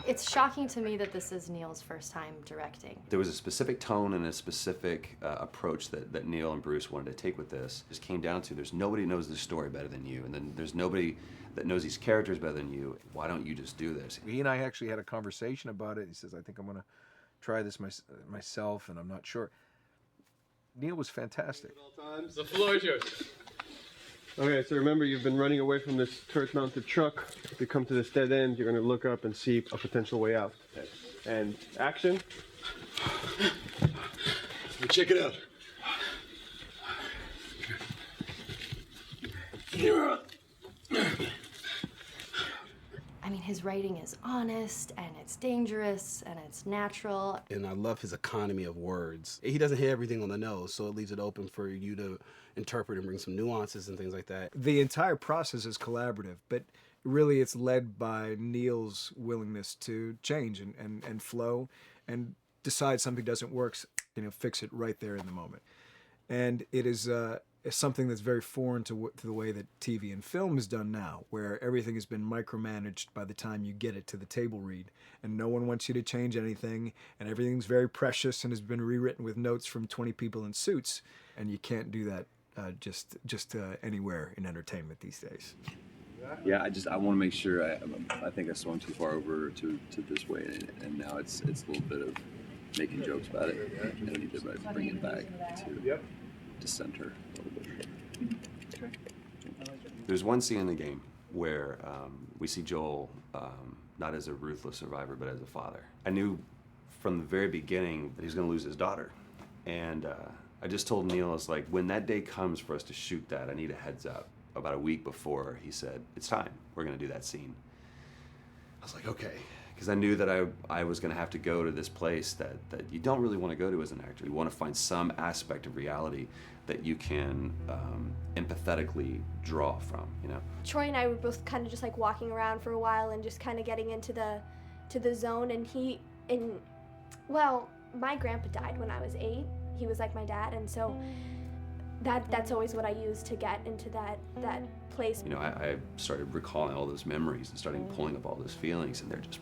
It's shocking to me that this is Neil's first time directing. There was a specific tone and a specific approach that Neil and Bruce wanted to take with this. It just came down to there's nobody knows this story better than you, and then there's nobody that knows these characters better than you. Why don't you just do this? He and I actually had a conversation about it. He says, I think I'm going to try this myself, and I'm not sure. Neil was fantastic. The floor is yours. Okay, so remember, you've been running away from this turret-mounted truck. If you come to this dead end, you're going to look up and see a potential way out. And action. Check it out. I mean, his writing is honest, and it's dangerous, and it's natural. And I love his economy of words. He doesn't hit everything on the nose, so it leaves it open for you to interpret and bring some nuances and things like that. The entire process is collaborative, but really it's led by Neil's willingness to change and flow and decide something doesn't work, fix it right there in the moment. And it is something that's very foreign to the way that TV and film is done now, where everything has been micromanaged by the time you get it to the table read, and no one wants you to change anything, and everything's very precious and has been rewritten with notes from 20 people in suits, and you can't do that just anywhere in entertainment these days. Yeah, I want to make sure. I think I swung too far over to this way, and now it's a little bit of making jokes about it, and we need to bring it back to center a little bit. There's one scene in the game where we see Joel not as a ruthless survivor, but as a father. I knew from the very beginning that he was going to lose his daughter, and I just told Neil, I was like, when that day comes for us to shoot that, I need a heads up. About a week before, he said, it's time. We're going to do that scene. I was like, okay. Because I knew that I was going to have to go to this place that you don't really want to go to as an actor. You want to find some aspect of reality that you can empathetically draw from, Troy and I were both kind of just like walking around for a while and just kind of getting into the zone. And well, my grandpa died when I was 8. He was like my dad, and so that's always what I use to get into that place. I started recalling all those memories and starting pulling up all those feelings, and they're just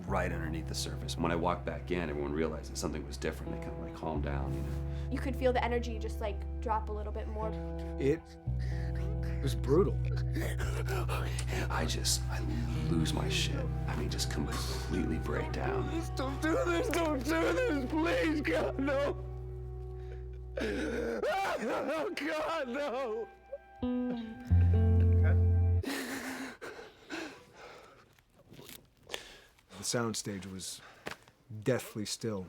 right underneath the surface. When I walked back in, everyone realized that something was different. They kind of calmed down, You could feel the energy just like drop a little bit more. It was brutal. I lose my shit. I mean, just completely break down. Don't do this, please, God, no. Oh, God, no. The soundstage was deathly still.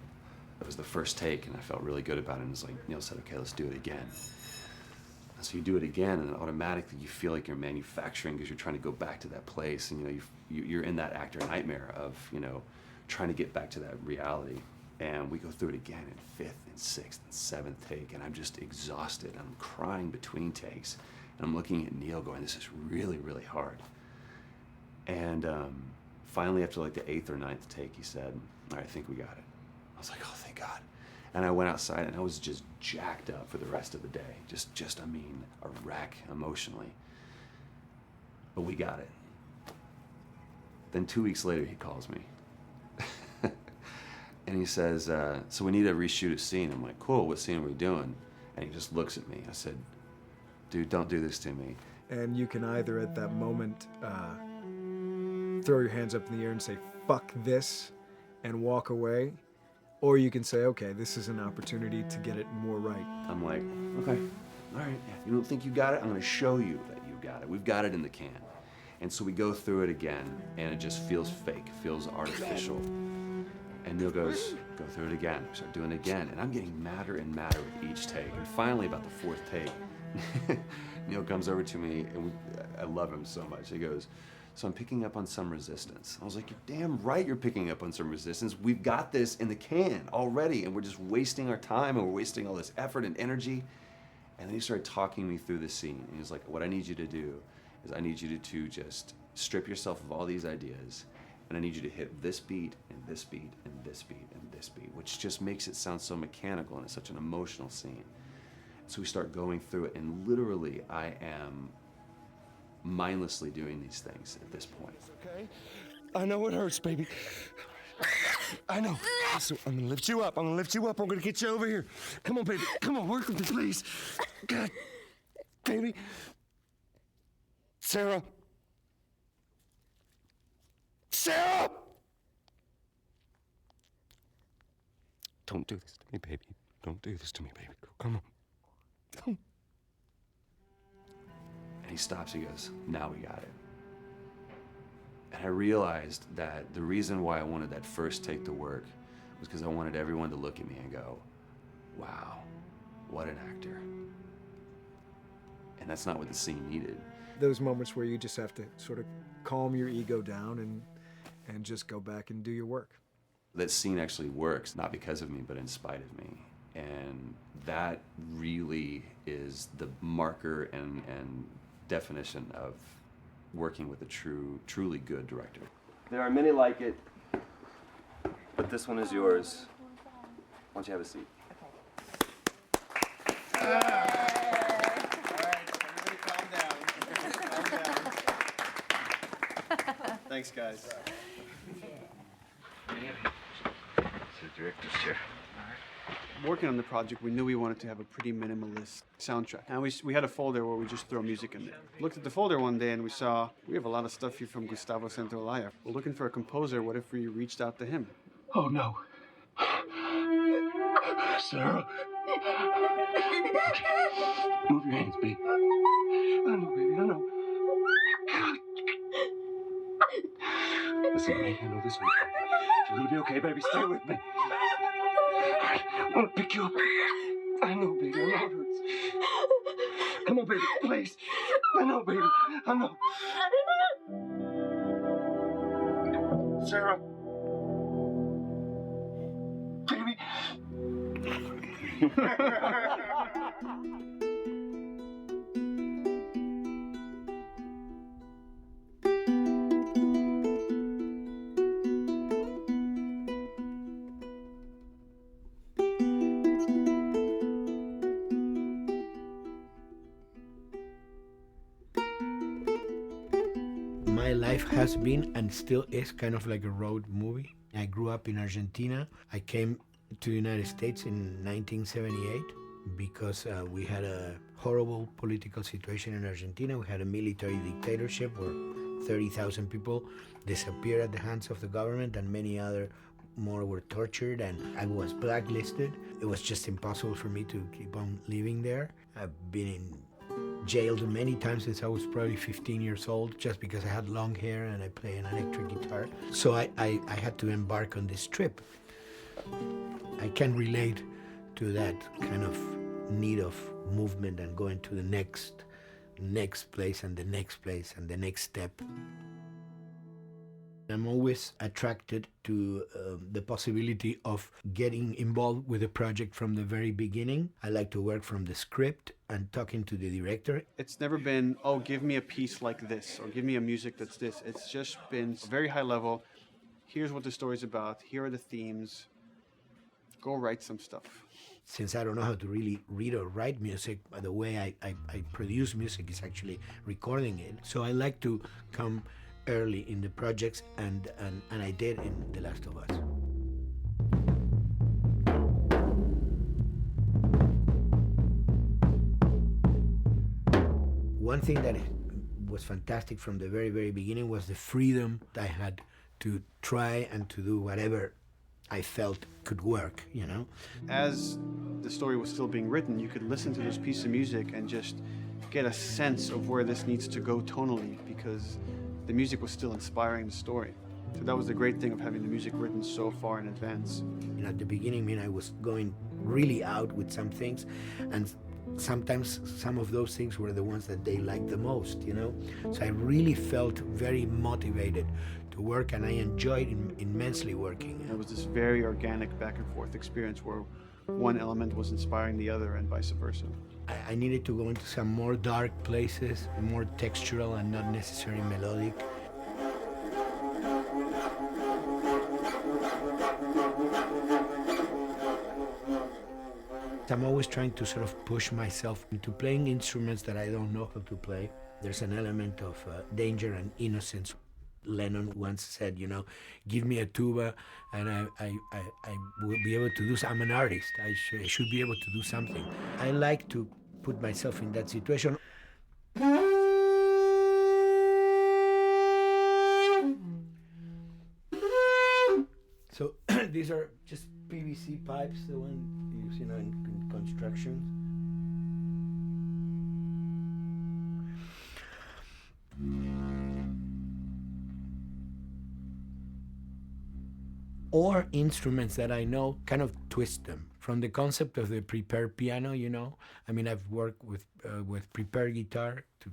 It was the first take, and I felt really good about it. And it's like Neil said, okay, let's do it again. And so you do it again, and automatically you feel like you're manufacturing because you're trying to go back to that place, and you're in that actor nightmare of trying to get back to that reality. And we go through it again in 5th and 6th and 7th take, and I'm just exhausted. I'm crying between takes, and I'm looking at Neil going, this is really, really hard. And finally, after like the 8th or 9th take, he said, all right, I think we got it. I was like, oh, thank God. And I went outside, and I was just jacked up for the rest of the day. Just a wreck emotionally. But we got it. Then 2 weeks later, he calls me. And he says, so we need to reshoot a scene. I'm like, cool, what scene are we doing? And he just looks at me. I said, dude, don't do this to me. And you can either at that moment throw your hands up in the air and say, fuck this, and walk away, or you can say, okay, this is an opportunity to get it more right. I'm like, okay, all right, yeah, you don't think you got it? I'm gonna show you that you got it. We've got it in the can. And so we go through it again, and it just feels fake, feels artificial. And Neil goes, go through it again. We start doing it again, and I'm getting madder and madder with each take. And finally, about the fourth take, Neil comes over to me, and I love him so much. He goes, so I'm picking up on some resistance. I was like, you're damn right you're picking up on some resistance. We've got this in the can already, and we're just wasting our time, and we're wasting all this effort and energy. And then he started talking me through the scene. And he was like, what I need you to do is I need you to just strip yourself of all these ideas, and I need you to hit this beat, and this beat, and this beat, and this beat, which just makes it sound so mechanical, and it's such an emotional scene. So we start going through it, and literally I am mindlessly doing these things at this point. Okay? I know it hurts, baby. I know. So I'm gonna lift you up. I'm gonna lift you up. I'm gonna get you over here. Come on, baby. Come on, work with me, please. God, baby. Sarah. Sarah! Don't do this to me, baby. Don't do this to me, baby. Come on. Come on. And he stops, he goes, now we got it. And I realized that the reason why I wanted that first take to work was because I wanted everyone to look at me and go, wow, what an actor. And that's not what the scene needed. Those moments where you just have to sort of calm your ego down and just go back and do your work. That scene actually works, not because of me, but in spite of me. And that really is the marker and definition of working with a truly good director. There are many like it, but this one is yours. Why don't you have a seat? Thanks, guys. It's the director's chair. Working on the project, we knew we wanted to have a pretty minimalist soundtrack. And we had a folder where we just throw music in there. Looked at the folder one day and we saw, we have a lot of stuff here from Gustavo Santaolalla. We're looking for a composer. What if we reached out to him? Oh, no. Sarah. Move your hands, baby. I know, baby, I know. Listen to me, I know this one. You're gonna be okay, baby. Stay with me. I want to pick you up. I know, baby. I know it hurts. Come on, baby. Please. I know, baby. I know. Sarah. Baby. My life has been and still is kind of like a road movie. I grew up in Argentina. I came to the United States in 1978 because we had a horrible political situation in Argentina. We had a military dictatorship where 30,000 people disappeared at the hands of the government and many other more were tortured, and I was blacklisted. It was just impossible for me to keep on living there. I've been in jailed many times since I was probably 15 years old just because I had long hair and I play an electric guitar. So I had to embark on this trip. I can relate to that kind of need of movement and going to the next place and the next place and the next step. I'm always attracted to the possibility of getting involved with a project from the very beginning. I like to work from the script and talking to the director. It's never been, oh, give me a piece like this or give me a music that's this. It's just been very high level. Here's what the story's about. Here are the themes. Go write some stuff. Since I don't know how to really read or write music, the way I produce music is actually recording it. So I like to come early in the projects, and I did in The Last of Us. One thing that was fantastic from the very, very beginning was the freedom I had to try and to do whatever I felt could work, you know? As the story was still being written, you could listen to this piece of music and just get a sense of where this needs to go tonally, because the music was still inspiring the story. So that was the great thing of having the music written so far in advance. You know, at the beginning, I mean, I was going really out with some things, and sometimes some of those things were the ones that they liked the most, you know? So I really felt very motivated to work, and I enjoyed immensely working. It was this very organic back and forth experience where one element was inspiring the other and vice versa. I needed to go into some more dark places, more textural and not necessarily melodic. I'm always trying to sort of push myself into playing instruments that I don't know how to play. There's an element of danger and innocence. Lennon once said, you know, give me a tuba and I will be able to do something. I'm an artist. I should be able to do something. I like to put myself in that situation. So these are just PVC pipes, the one used, you know, in construction. Or instruments that I know, kind of twist them. From the concept of the prepared piano, you know, I mean, I've worked with prepared guitar to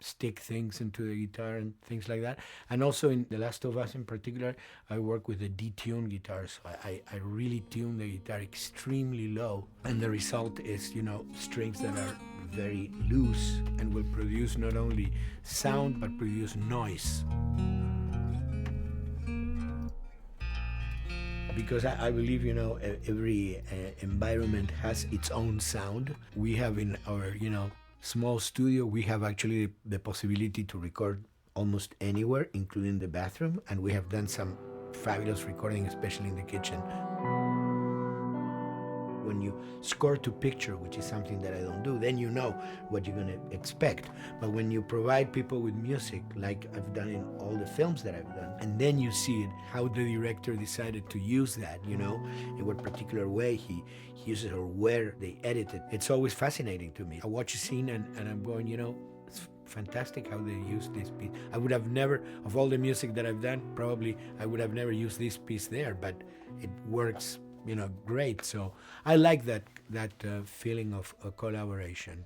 stick things into the guitar and things like that. And also in The Last of Us in particular, I work with a detuned guitar. So I really tune the guitar extremely low. And the result is, you know, strings that are very loose and will produce not only sound, but produce noise. Because I believe, you know, every environment has its own sound. We have in our, you know, small studio, we have actually the possibility to record almost anywhere, including the bathroom, and we have done some fabulous recording, especially in the kitchen. When you score to picture, which is something that I don't do, then you know what you're gonna expect. But when you provide people with music, like I've done in all the films that I've done, and then you see it, how the director decided to use that, you know, in what particular way he uses it or where they edit it. It's always fascinating to me. I watch a scene and I'm going, you know, it's fantastic how they use this piece. I would have never, of all the music that I've done, probably I would have never used this piece there, but it works, you know, great. So I like that feeling of collaboration.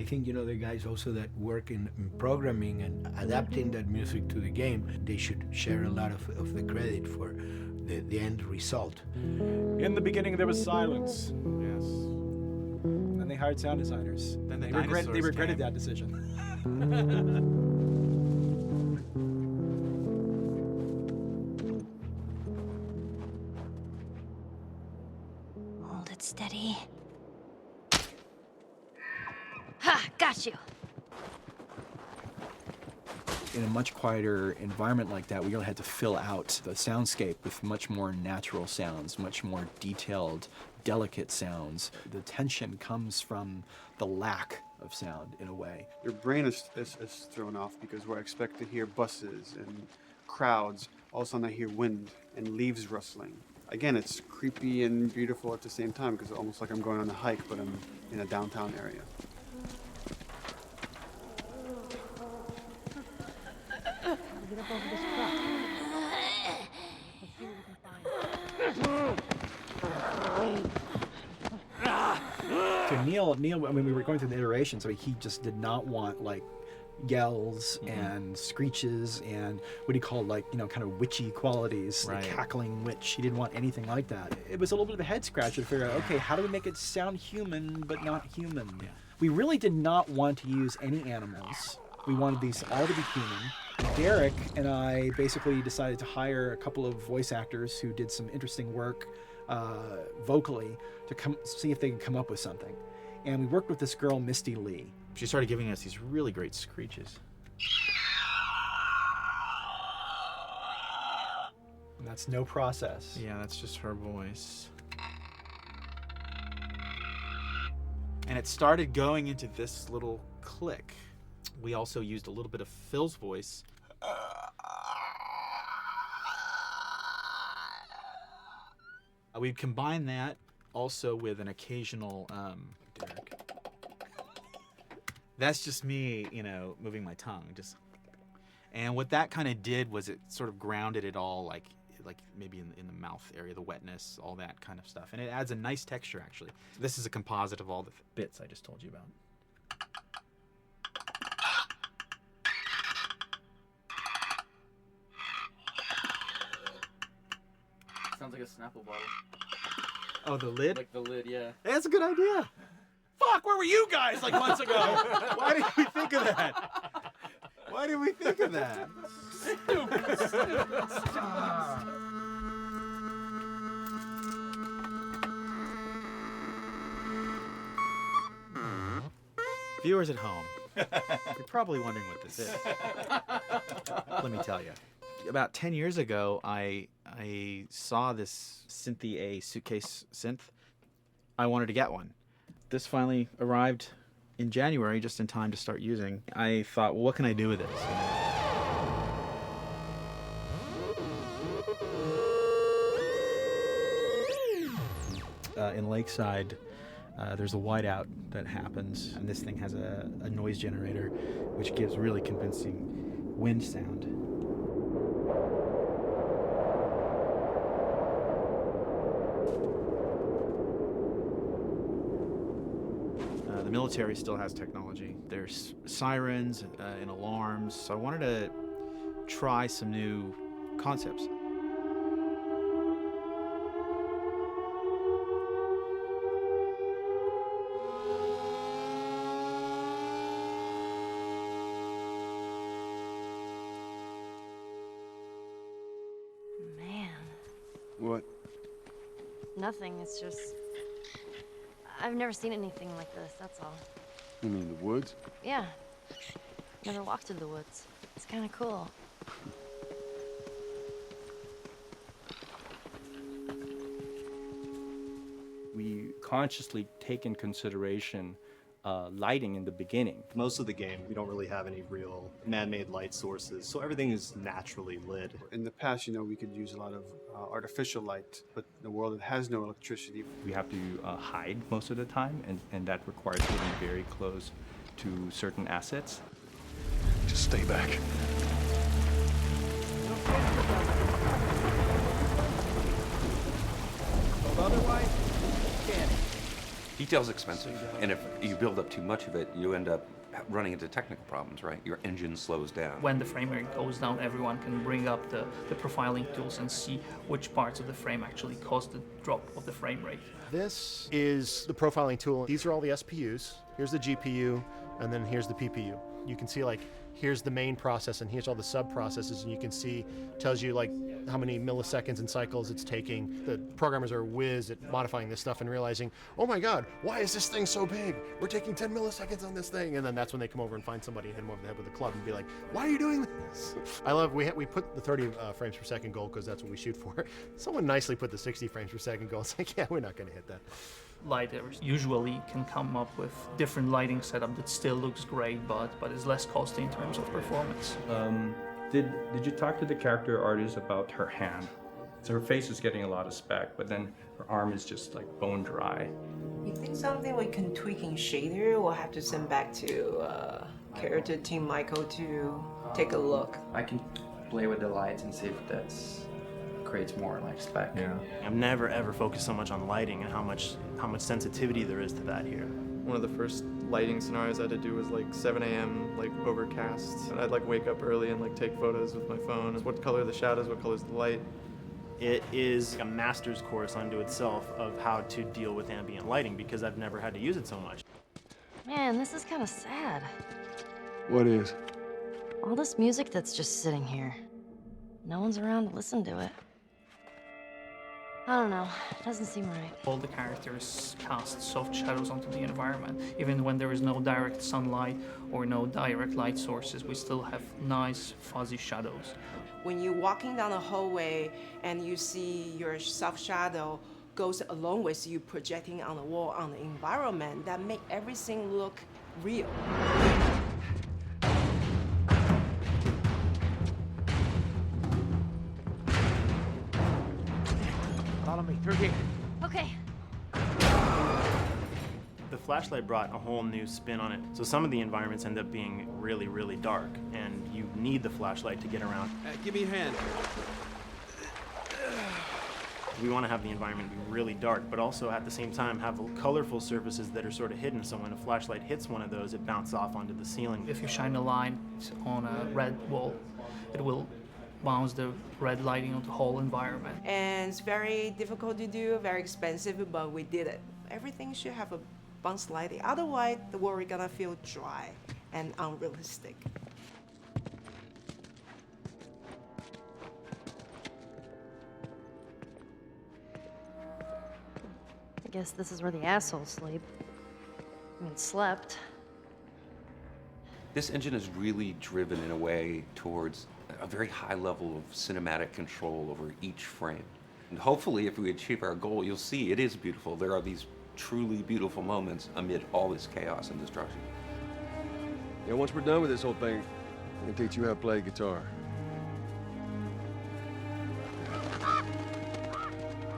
I think, you know, the guys also that work in programming and adapting that music to the game, they should share a lot of the credit for the end result. In the beginning, there was silence. Yes. Then they hired sound designers. Then they regretted that decision. Hold it steady. Ha! Got you! In a much quieter environment like that, we really had to fill out the soundscape with much more natural sounds, much more detailed, delicate sounds. The tension comes from the lack of sound, in a way. Your brain is thrown off because we're expected to hear buses and crowds. All of a sudden I hear wind and leaves rustling. Again, it's creepy and beautiful at the same time because it's almost like I'm going on a hike, but I'm in a downtown area. Get up over this crop. Let's see what we can find. To Neil, I mean, we were going through the iterations, so he just did not want, like, yells and screeches and what he called like, kind of witchy qualities, Right. the cackling witch. He didn't want anything like that. It was a little bit of a head scratcher to figure out, okay, how do we make it sound human but not human? We really did not want to use any animals. We wanted these all to be human. Derek and I basically decided to hire a couple of voice actors who did some interesting work vocally to see if they could come up with something. And we worked with this girl, Misty Lee. She started giving us these really great screeches. And that's no process. Yeah, that's just her voice. And it started going into this little click. We also used a little bit of Phil's voice. We'd combine that also with an occasional Derek. That's just me, moving my tongue. And what that kind of did was it sort of grounded it all, like maybe in the mouth area, the wetness, all that kind of stuff. And it adds a nice texture, actually. This is a composite of all the bits I just told you about. Sounds like a Snapple bottle. Oh, the lid? Like the lid, yeah. That's a good idea. Fuck, where were you guys like months ago? Why didn't we think of that? Why did we think of that? Viewers at home, you're probably wondering what this is. Let me tell you. About 10 years ago, I saw this Synthie A suitcase synth. I wanted to get one. This finally arrived in January, just in time to start using. I thought, well, what can I do with this? In Lakeside, there's a whiteout that happens, and this thing has a noise generator, which gives really convincing wind sound. The military still has technology. There's sirens and alarms, so I wanted to try some new concepts. Man, What? nothing. It's just. I've never seen anything like this, that's all. You mean the woods? Yeah. Never walked through the woods. It's kind of cool. We consciously take in consideration lighting in the beginning. Most of the game, we don't really have any real man-made light sources, so everything is naturally lit. In the past, we could use a lot of artificial light, but in a world that has no electricity, We have to hide most of the time, and that requires getting very close to certain assets. Just stay back. Otherwise, can't. Detail's expensive, and if you build up too much of it, you end up running into technical problems, right? Your engine slows down. When the frame rate goes down, everyone can bring up the profiling tools and see which parts of the frame actually cause the drop of the frame rate. This is the profiling tool. These are all the SPUs. Here's the GPU, and then here's the PPU. You can see here's the main process and here's all the sub-processes, and you can see, tells you how many milliseconds and cycles it's taking. The programmers are whiz at modifying this stuff and realizing, oh my God, why is this thing so big? We're taking 10 milliseconds on this thing. And then that's when they come over and find somebody and hit them over the head with a club and be like, why are you doing this? I love, we put the 30 frames per second goal because that's what we shoot for. Someone nicely put the 60 frames per second goal. It's like, yeah, we're not gonna hit that. Lighters usually can come up with different lighting setup that still looks great, but is less costly in terms of performance. Did you talk to the character artist about her hand? So her face is getting a lot of spec, but then her arm is just like bone dry. You think something we can tweak in shader? We'll have to send back to character team Michael to take a look. I can play with the lights and see if that creates more spec. I've never ever focused so much on lighting and how much sensitivity there is to that here. One of the first lighting scenarios I had to do was like 7 a.m., like overcast. And I'd like wake up early and like take photos with my phone. What color are the shadows, what color is the light? It is a master's course unto itself of how to deal with ambient lighting because I've never had to use it so much. Man, this is kind of sad. What is? All this music that's just sitting here. No one's around to listen to it. I don't know. It doesn't seem right. All the characters cast soft shadows onto the environment. Even when there is no direct sunlight or no direct light sources, we still have nice fuzzy shadows. When you're walking down the hallway and you see your soft shadow goes along with you projecting on the wall on the environment, that make everything look real. Follow me through here. Okay. The flashlight brought a whole new spin on it. So some of the environments end up being really, really dark, and you need the flashlight to get around. Give me a hand. We want to have the environment be really dark, but also at the same time have colorful surfaces that are sort of hidden, so when a flashlight hits one of those, it bounces off onto the ceiling. If you shine a light on a red wall, it will bounce the red lighting on the whole environment. And it's very difficult to do, very expensive, but we did it. Everything should have a bounce lighting. Otherwise, the world is gonna feel dry and unrealistic. I guess this is where the assholes sleep. I mean, slept. This engine is really driven in a way towards a very high level of cinematic control over each frame. And hopefully, if we achieve our goal, you'll see it is beautiful. There are these truly beautiful moments amid all this chaos and destruction. Yeah, once we're done with this whole thing, I can teach you how to play guitar.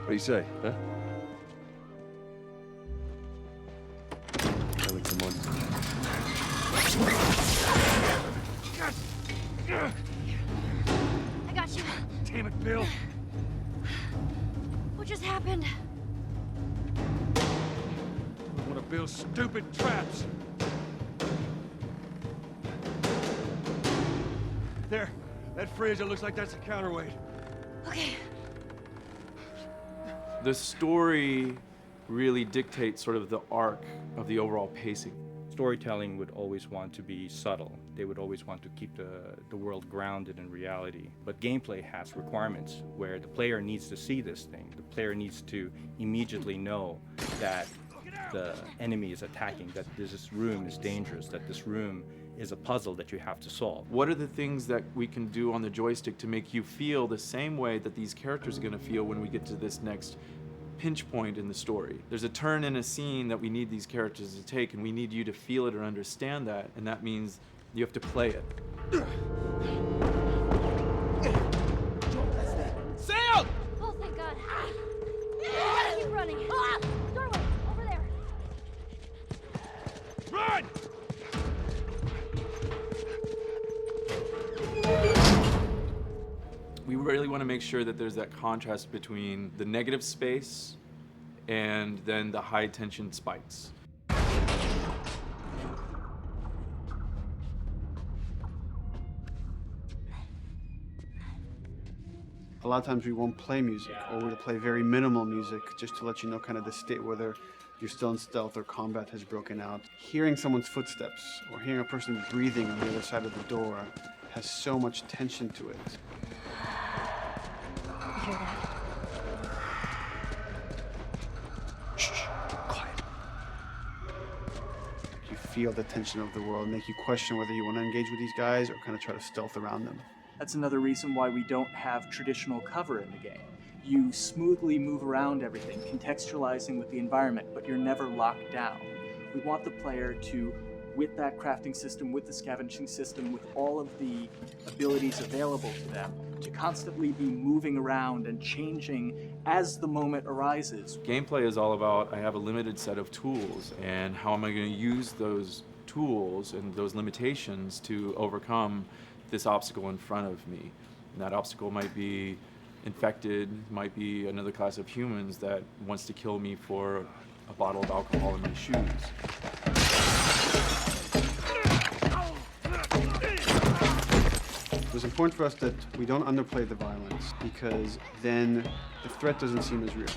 What do you say, huh? Ellie, come on. I got you. Damn it, Bill. What just happened? One of Bill's stupid traps. There, that fridge, it looks like that's a counterweight. Okay. The story really dictates sort of the arc of the overall pacing. Storytelling would always want to be subtle. They would always want to keep the world grounded in reality. But gameplay has requirements where the player needs to see this thing. The player needs to immediately know that the enemy is attacking, that this room is dangerous, that this room is a puzzle that you have to solve. What are the things that we can do on the joystick to make you feel the same way that these characters are going to feel when we get to this next pinch point in the story? There's a turn in a scene that we need these characters to take, and we need you to feel it or understand that, and that means you have to play it. Sam! Oh, thank God. Keep running. Doorway, over there. Run! We really want to make sure that there's that contrast between the negative space and then the high tension spikes. A lot of times we won't play music, or we'll play very minimal music just to let you know kind of the state, whether you're still in stealth or combat has broken out. Hearing someone's footsteps or hearing a person breathing on the other side of the door has so much tension to it. You hear that? Shh, quiet. You feel the tension of the world, make you question whether you want to engage with these guys or kind of try to stealth around them. That's another reason why we don't have traditional cover in the game. You smoothly move around everything, contextualizing with the environment, but you're never locked down. We want the player to, with that crafting system, with the scavenging system, with all of the abilities available to them, to constantly be moving around and changing as the moment arises. Gameplay is all about, I have a limited set of tools, and how am I going to use those tools and those limitations to overcome this obstacle in front of me. And that obstacle might be infected, might be another class of humans that wants to kill me for a bottle of alcohol in my shoes. was important for us that we don't underplay the violence, because then the threat doesn't seem as real.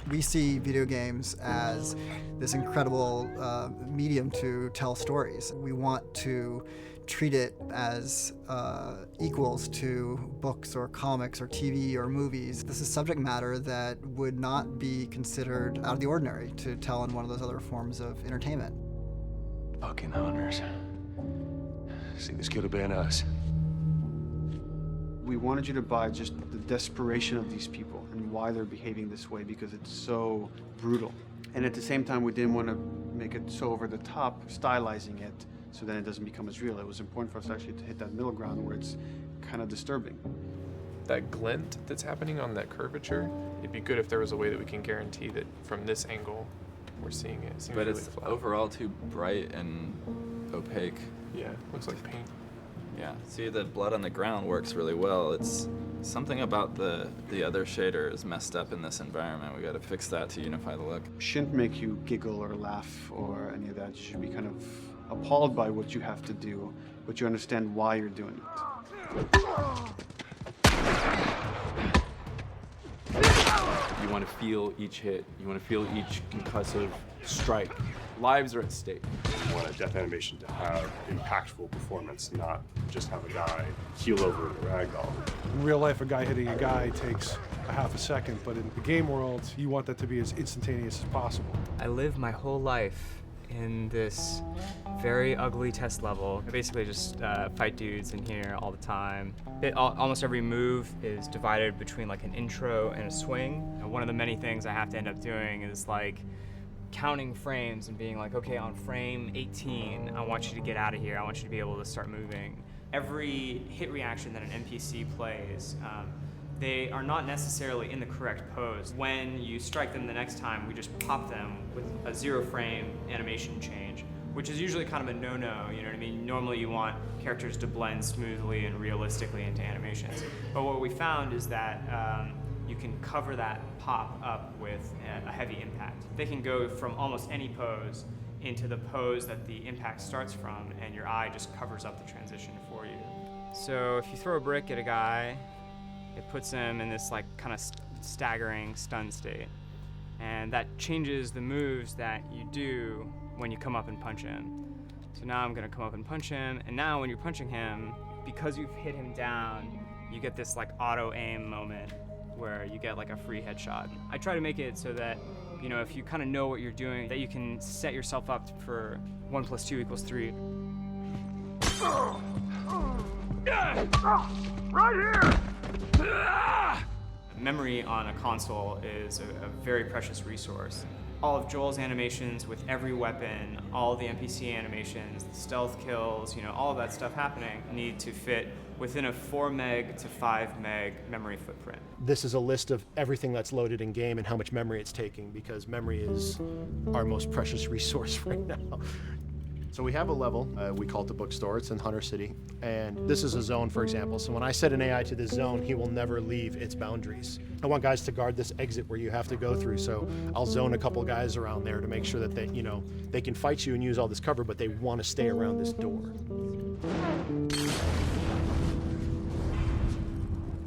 We see video games as this incredible medium to tell stories. We want to treat it as equals to books or comics or TV or movies. This is subject matter that would not be considered out of the ordinary to tell in one of those other forms of entertainment. Fucking hunters. See, this could have been us. We wanted you to buy just the desperation of these people and why they're behaving this way, because it's so brutal. And at the same time, we didn't want to make it so over the top, stylizing it, so then it doesn't become as real. It was important for us actually to hit that middle ground where it's kind of disturbing. That glint that's happening on that curvature, it'd be good if there was a way that we can guarantee that from this angle, we're seeing it. But really it's flat. Overall too bright and opaque. Yeah, looks like paint. Yeah, see, the blood on the ground works really well. It's something about the other shader is messed up in this environment. We got to fix that to unify the look. Shouldn't make you giggle or laugh or any of that. You should be kind of appalled by what you have to do, but you understand why you're doing it. You want to feel each hit. You want to feel each concussive strike. Lives are at stake. You want a death animation to have impactful performance, not just have a guy keel over in a ragdoll. In real life, a guy hitting a guy takes a half a second, but in the game world, you want that to be as instantaneous as possible. I lived my whole life in this very ugly test level. I basically just fight dudes in here all the time. Almost every move is divided between like an intro and a swing. And one of the many things I have to end up doing is like counting frames and being like, okay, on frame 18, I want you to get out of here. I want you to be able to start moving. Every hit reaction that an NPC plays, they are not necessarily in the correct pose. When you strike them the next time, we just pop them with a 0 frame animation change, which is usually kind of a no-no, you know what I mean? Normally you want characters to blend smoothly and realistically into animations. But what we found is that you can cover that pop up with a heavy impact. They can go from almost any pose into the pose that the impact starts from, and your eye just covers up the transition for you. So if you throw a brick at a guy, it puts him in this like kind of staggering stun state. And that changes the moves that you do when you come up and punch him. So now I'm gonna come up and punch him, and now when you're punching him, because you've hit him down, you get this like auto aim moment where you get like a free headshot. I try to make it so that, you know, if you kind of know what you're doing, that you can set yourself up for 1 + 2 = 3. Right here! Memory on a console is a very precious resource. All of Joel's animations with every weapon, all the NPC animations, the stealth kills, you know, all of that stuff happening need to fit within a 4 meg to 5 meg memory footprint. This is a list of everything that's loaded in game and how much memory it's taking, because memory is our most precious resource right now. So we have a level, we call it the bookstore, it's in Hunter City, and this is a zone, for example. So when I set an AI to this zone, he will never leave its boundaries. I want guys to guard this exit where you have to go through, so I'll zone a couple guys around there to make sure that they, you know, they can fight you and use all this cover, but they want to stay around this door.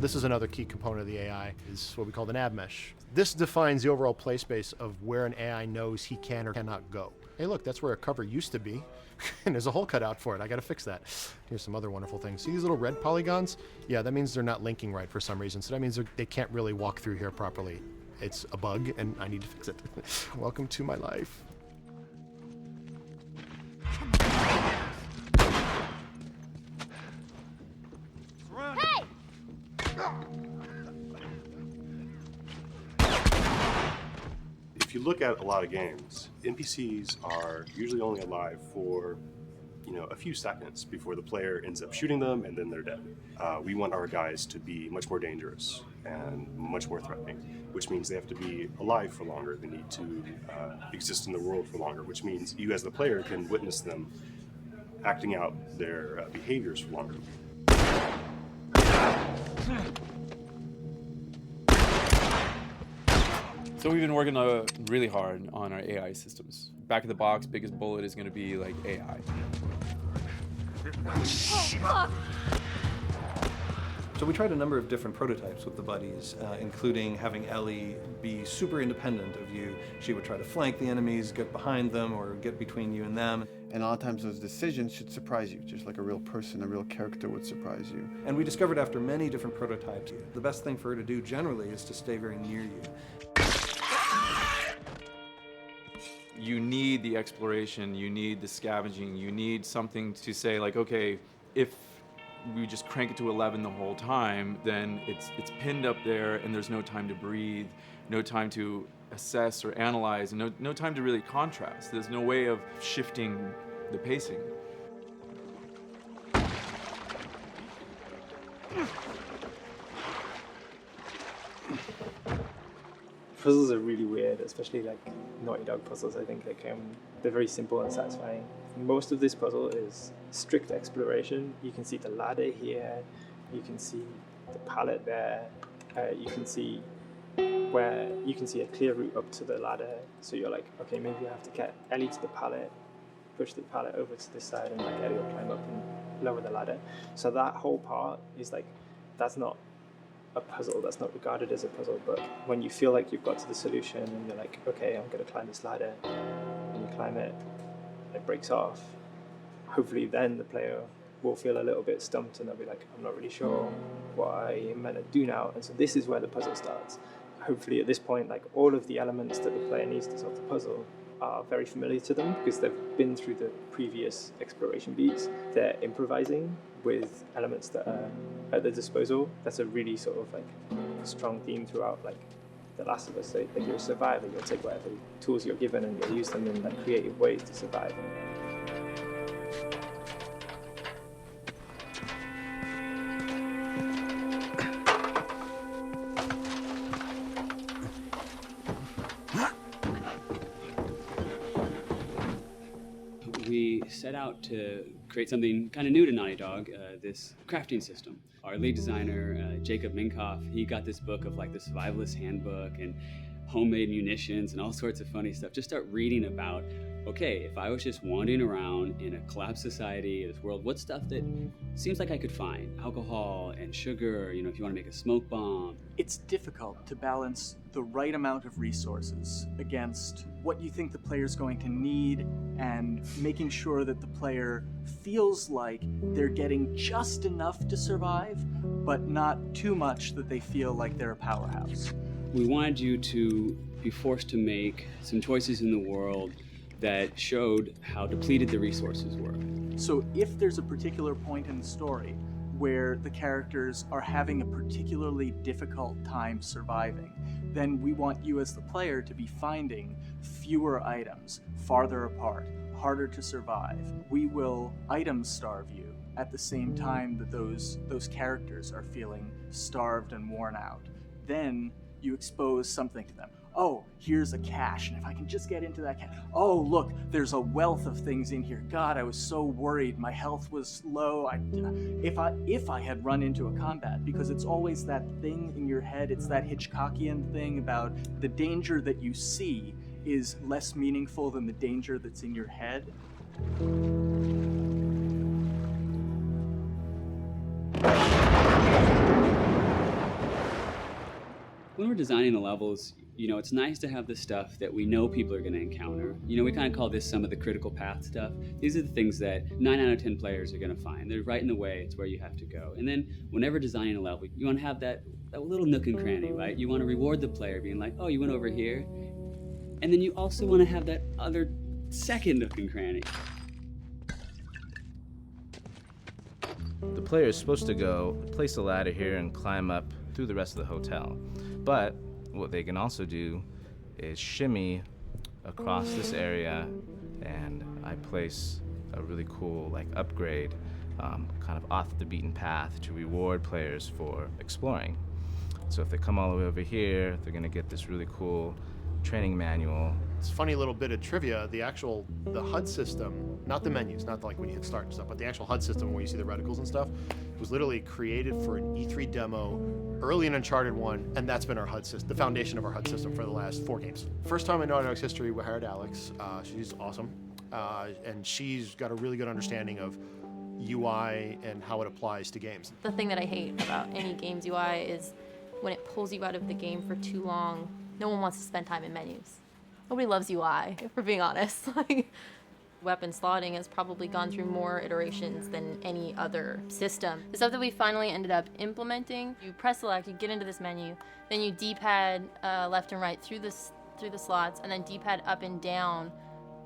This is another key component of the AI, is what we call the nav mesh. This defines the overall play space of where an AI knows he can or cannot go. Hey look, that's where a cover used to be, and there's a hole cut out for it. I gotta fix that. Here's some other wonderful things. See these little red polygons? Yeah, that means they're not linking right for some reason, so that means they can't really walk through here properly. It's a bug, and I need to fix it. Welcome to my life. Hey! If you look at a lot of games, NPCs are usually only alive for, you know, a few seconds before the player ends up shooting them and then they're dead. We want our guys to be much more dangerous and much more threatening, which means they have to be alive for longer. They need to exist in the world for longer, which means you as the player can witness them acting out their behaviors for longer. So we've been working really hard on our AI systems. Back of the box, biggest bullet is going to be like AI. So we tried a number of different prototypes with the buddies, including having Ellie be super independent of you. She would try to flank the enemies, get behind them, or get between you and them. And a lot of times those decisions should surprise you, just like a real person, a real character would surprise you. And we discovered after many different prototypes, the best thing for her to do generally is to stay very near you. You need the exploration, you need the scavenging, you need something to say like, okay, if we just crank it to 11 the whole time, then it's pinned up there and there's no time to breathe, no time to assess or analyze, and no time to really contrast. There's no way of shifting the pacing. Puzzles are really weird, especially like Naughty Dog puzzles. I think they're very simple and satisfying. Most of this puzzle is strict exploration. You can see the ladder here, you can see the pallet there, you can see a clear route up to the ladder. So you're like, okay, maybe you have to get Ellie to the pallet, push the pallet over to this side, and like Ellie will climb up and lower the ladder. So that whole part is like, that's not a puzzle, that's not regarded as a puzzle, but when you feel like you've got to the solution and you're like, okay, I'm going to climb this ladder, and you climb it, it breaks off, hopefully then the player will feel a little bit stumped and they'll be like, I'm not really sure what I am meant to do now. And so this is where the puzzle starts. Hopefully at this point, like all of the elements that the player needs to solve the puzzle are very familiar to them because they've been through the previous exploration beats. They're improvising with elements that are at their disposal. That's a really sort of like strong theme throughout like The Last of Us. So, like you're a survivor, you'll take whatever tools you're given and you'll use them in like creative ways to survive. We set out to create something kind of new to Naughty Dog, this crafting system. Our lead designer, Jacob Minkoff, he got this book of like the survivalist handbook and homemade munitions and all sorts of funny stuff. Just start reading about, okay, if I was just wandering around in a collapsed society, this world, what stuff that seems like I could find? Alcohol and sugar, you know, if you want to make a smoke bomb. It's difficult to balance the right amount of resources against what you think the player's going to need and making sure that the player feels like they're getting just enough to survive, but not too much that they feel like they're a powerhouse. We wanted you to be forced to make some choices in the world that showed how depleted the resources were. So if there's a particular point in the story where the characters are having a particularly difficult time surviving, then we want you as the player to be finding fewer items, farther apart, harder to survive. We will item starve you at the same time that those characters are feeling starved and worn out. Then you expose something to them. Oh, here's a cache, and if I can just get into that cache. Oh, look, there's a wealth of things in here. God, I was so worried. My health was low. If I had run into a combat, because it's always that thing in your head, it's that Hitchcockian thing about the danger that you see is less meaningful than the danger that's in your head. When we're designing the levels, you know, it's nice to have the stuff that we know people are going to encounter. You know, we kind of call this some of the critical path stuff. These are the things that 9 out of 10 players are going to find. They're right in the way. It's where you have to go. And then whenever designing a level, you want to have that little nook and cranny, right? You want to reward the player being like, oh, you went over here. And then you also want to have that other second nook and cranny. The player is supposed to go place a ladder here and climb up through the rest of the hotel. But what they can also do is shimmy across this area, and I place a really cool like upgrade kind of off the beaten path to reward players for exploring. So if they come all the way over here, they're gonna get this really cool training manual. It's a funny little bit of trivia. The HUD system, not the menus, not like when you hit start and stuff, but the actual HUD system where you see the reticles and stuff, was literally created for an E3 demo early in Uncharted 1, and that's been our HUD system, the foundation of our HUD system for the last 4 games. First time in Naughty Dog's history, we hired Alex. She's awesome, and she's got a really good understanding of UI and how it applies to games. The thing that I hate about any game's UI is when it pulls you out of the game for too long. No one wants to spend time in menus. Nobody loves UI, if we're being honest. Like, weapon slotting has probably gone through more iterations than any other system. The stuff that we finally ended up implementing, you press select, you get into this menu, then you D-pad left and right through the slots, and then D-pad up and down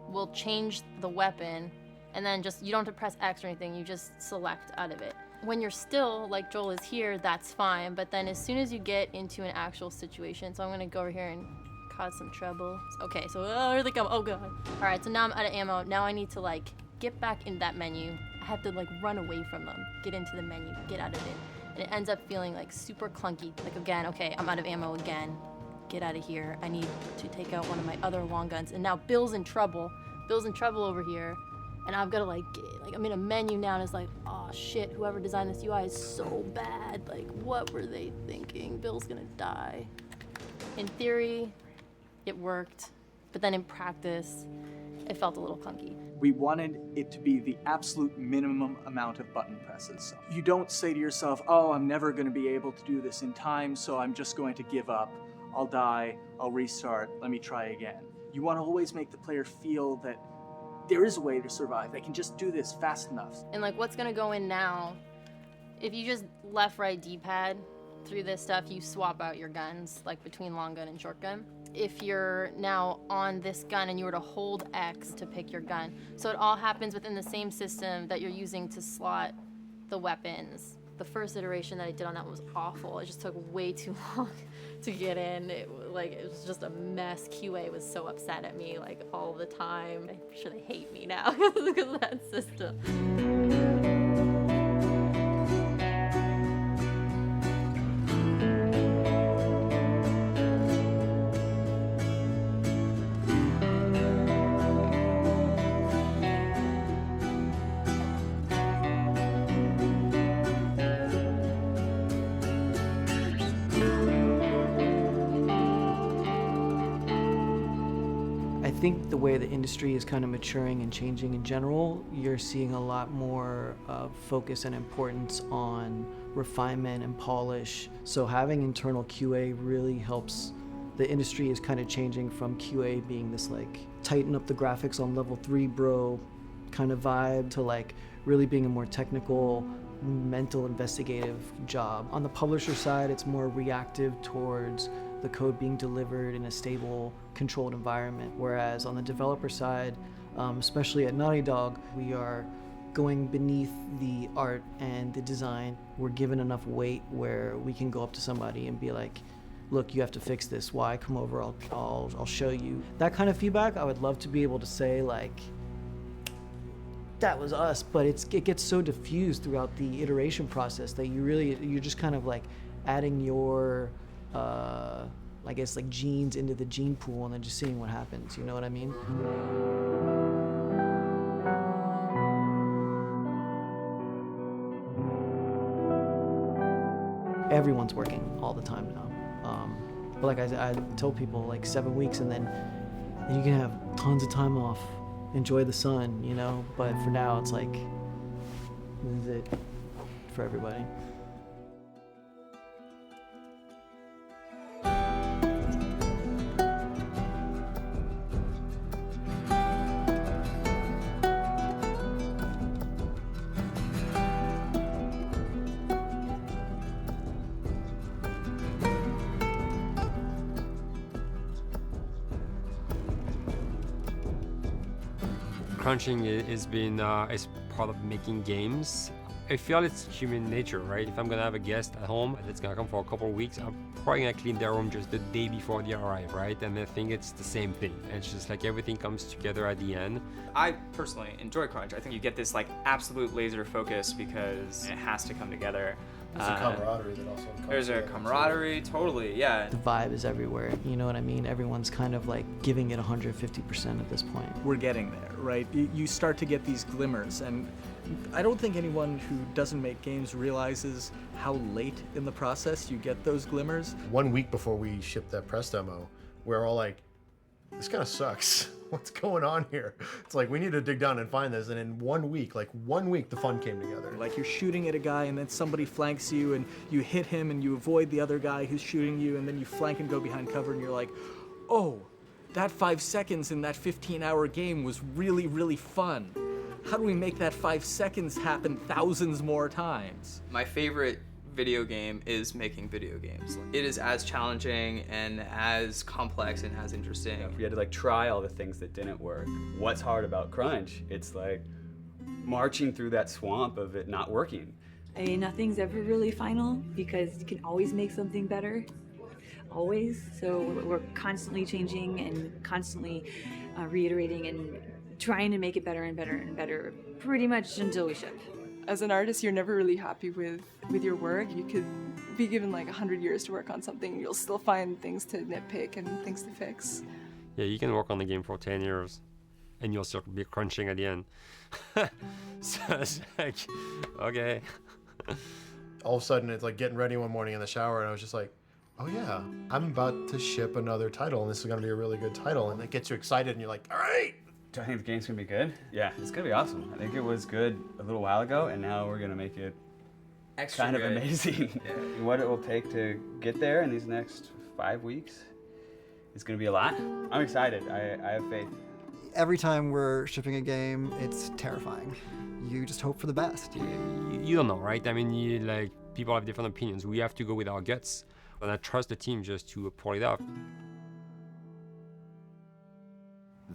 will change the weapon, and then just, you don't have to press X or anything, you just select out of it. When you're still, like Joel is here, that's fine, but then as soon as you get into an actual situation, so I'm gonna go over here and cause some trouble. Okay, so here they come, oh god. All right, so now I'm out of ammo. Now I need to like get back in that menu. I have to like run away from them, get into the menu, get out of it. And it ends up feeling like super clunky. Like again, okay, I'm out of ammo again. Get out of here. I need to take out one of my other long guns. And now Bill's in trouble. Bill's in trouble over here. And I've got to like I'm in a menu now and it's like, oh shit, whoever designed this UI is so bad. Like, what were they thinking? Bill's gonna die. In theory, it worked, but then in practice, it felt a little clunky. We wanted it to be the absolute minimum amount of button presses. You don't say to yourself, oh, I'm never going to be able to do this in time, so I'm just going to give up. I'll die, I'll restart, let me try again. You want to always make the player feel that there is a way to survive. They can just do this fast enough. And like what's gonna go in now, if you just left, right, D-pad through this stuff, you swap out your guns, like between long gun and short gun. If you're now on this gun and you were to hold X to pick your gun. So it all happens within the same system that you're using to slot the weapons. The first iteration that I did on that was awful. It just took way too long to get in. It was just a mess. QA was so upset at me like all the time. I'm sure they hate me now because of that system. I think the way the industry is kind of maturing and changing in general, you're seeing a lot more focus and importance on refinement and polish. So having internal QA really helps. The industry is kind of changing from QA being this like tighten up the graphics on level 3 bro kind of vibe to like really being a more technical, mental investigative job. On the publisher side, it's more reactive towards the code being delivered in a stable, controlled environment. Whereas on the developer side, especially at Naughty Dog, we are going beneath the art and the design. We're given enough weight where we can go up to somebody and be like, look, you have to fix this. Why? Come over, I'll show you. That kind of feedback, I would love to be able to say like, that was us, but it gets so diffused throughout the iteration process that you're just kind of like adding your I guess like genes into the gene pool and then just seeing what happens, you know what I mean? Everyone's working all the time now. But like I tell people, like 7 weeks and then you can have tons of time off, enjoy the sun, you know? But for now, it's like, this is it for everybody. Crunching is part of making games. I feel it's human nature, right? If I'm gonna have a guest at home that's gonna come for a couple of weeks, I'm probably gonna clean their room just the day before they arrive, right? And I think it's the same thing. It's just like everything comes together at the end. I personally enjoy crunch. I think you get this like absolute laser focus because it has to come together. There's a camaraderie that also comes There's a together. camaraderie, totally, yeah. The vibe is everywhere. You know what I mean? Everyone's kind of like giving it 150% at this point. We're getting there, right? You start to get these glimmers, and I don't think anyone who doesn't make games realizes how late in the process you get those glimmers. 1 week before we shipped that press demo, we're all like, this kind of sucks. What's going on here? It's like, we need to dig down and find this. And in 1 week, the fun came together. Like you're shooting at a guy and then somebody flanks you and you hit him and you avoid the other guy who's shooting you and then you flank and go behind cover and you're like, oh, that 5 seconds in that 15-hour game was really, really fun. How do we make that 5 seconds happen thousands more times? My favorite video game is making video games. It is as challenging and as complex and as interesting. We had to like try all the things that didn't work. What's hard about Crunch? It's like marching through that swamp of it not working. I mean, nothing's ever really final because you can always make something better, always. So we're constantly changing and constantly reiterating and trying to make it better and better and better, pretty much until we ship. As an artist, you're never really happy with your work. You could be given like 100 years to work on something, and you'll still find things to nitpick and things to fix. Yeah, you can work on the game for 10 years and you'll still be crunching at the end. So it's like, okay. All of a sudden, it's like getting ready one morning in the shower, and I was just like, oh yeah, I'm about to ship another title, and this is going to be a really good title. And it gets you excited, and you're like, all right. Do I think the game's gonna be good? Yeah, it's gonna be awesome. I think it was good a little while ago, and now we're gonna make it Extra kind of good. amazing. Yeah. What it will take to get there in these next 5 weeks is gonna be a lot. I'm excited. I have faith. Every time we're shipping a game, it's terrifying. You just hope for the best. You don't know, right? I mean, like people have different opinions. We have to go with our guts, and I trust the team just to pull it off.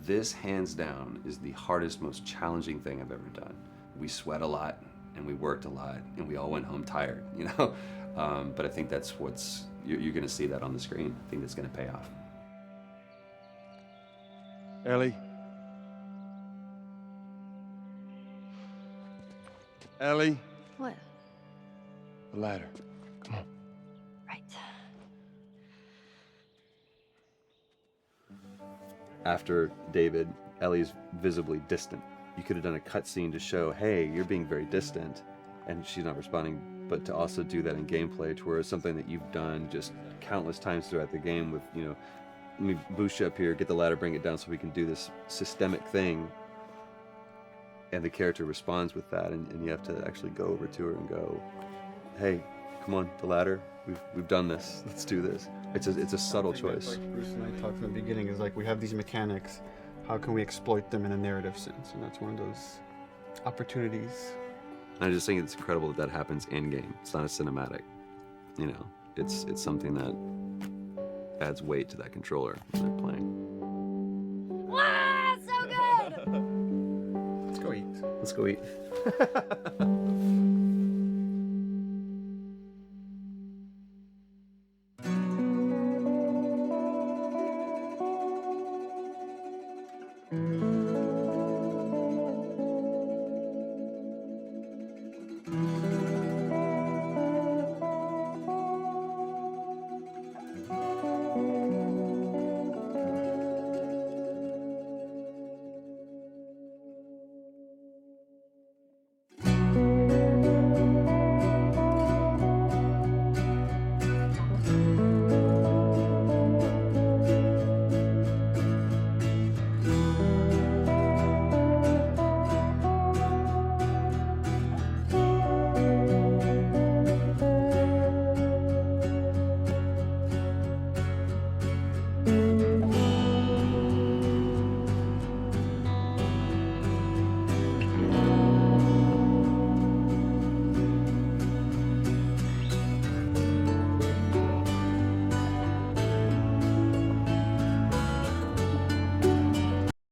This, hands down, is the hardest, most challenging thing I've ever done. We sweat a lot, and we worked a lot, and we all went home tired, you know? But I think that's what's, you're gonna see that on the screen. I think that's gonna pay off. Ellie? Ellie? What? The ladder. Come on. Right. After David, Ellie's visibly distant. You could have done a cutscene to show, hey, you're being very distant, and she's not responding, but to also do that in gameplay to where it's something that you've done just countless times throughout the game with, you know, let me boost you up here, get the ladder, bring it down so we can do this systemic thing. And the character responds with that, and you have to actually go over to her and go, hey, come on, the ladder, we've done this, let's do this. It's a subtle choice. Like Bruce and I talked from the beginning, is like we have these mechanics, how can we exploit them in a narrative sense? And that's one of those opportunities. I just think it's incredible that happens in-game. It's not a cinematic, you know, it's something that adds weight to that controller when they're playing. Wow, so good! Let's go eat. Let's go eat.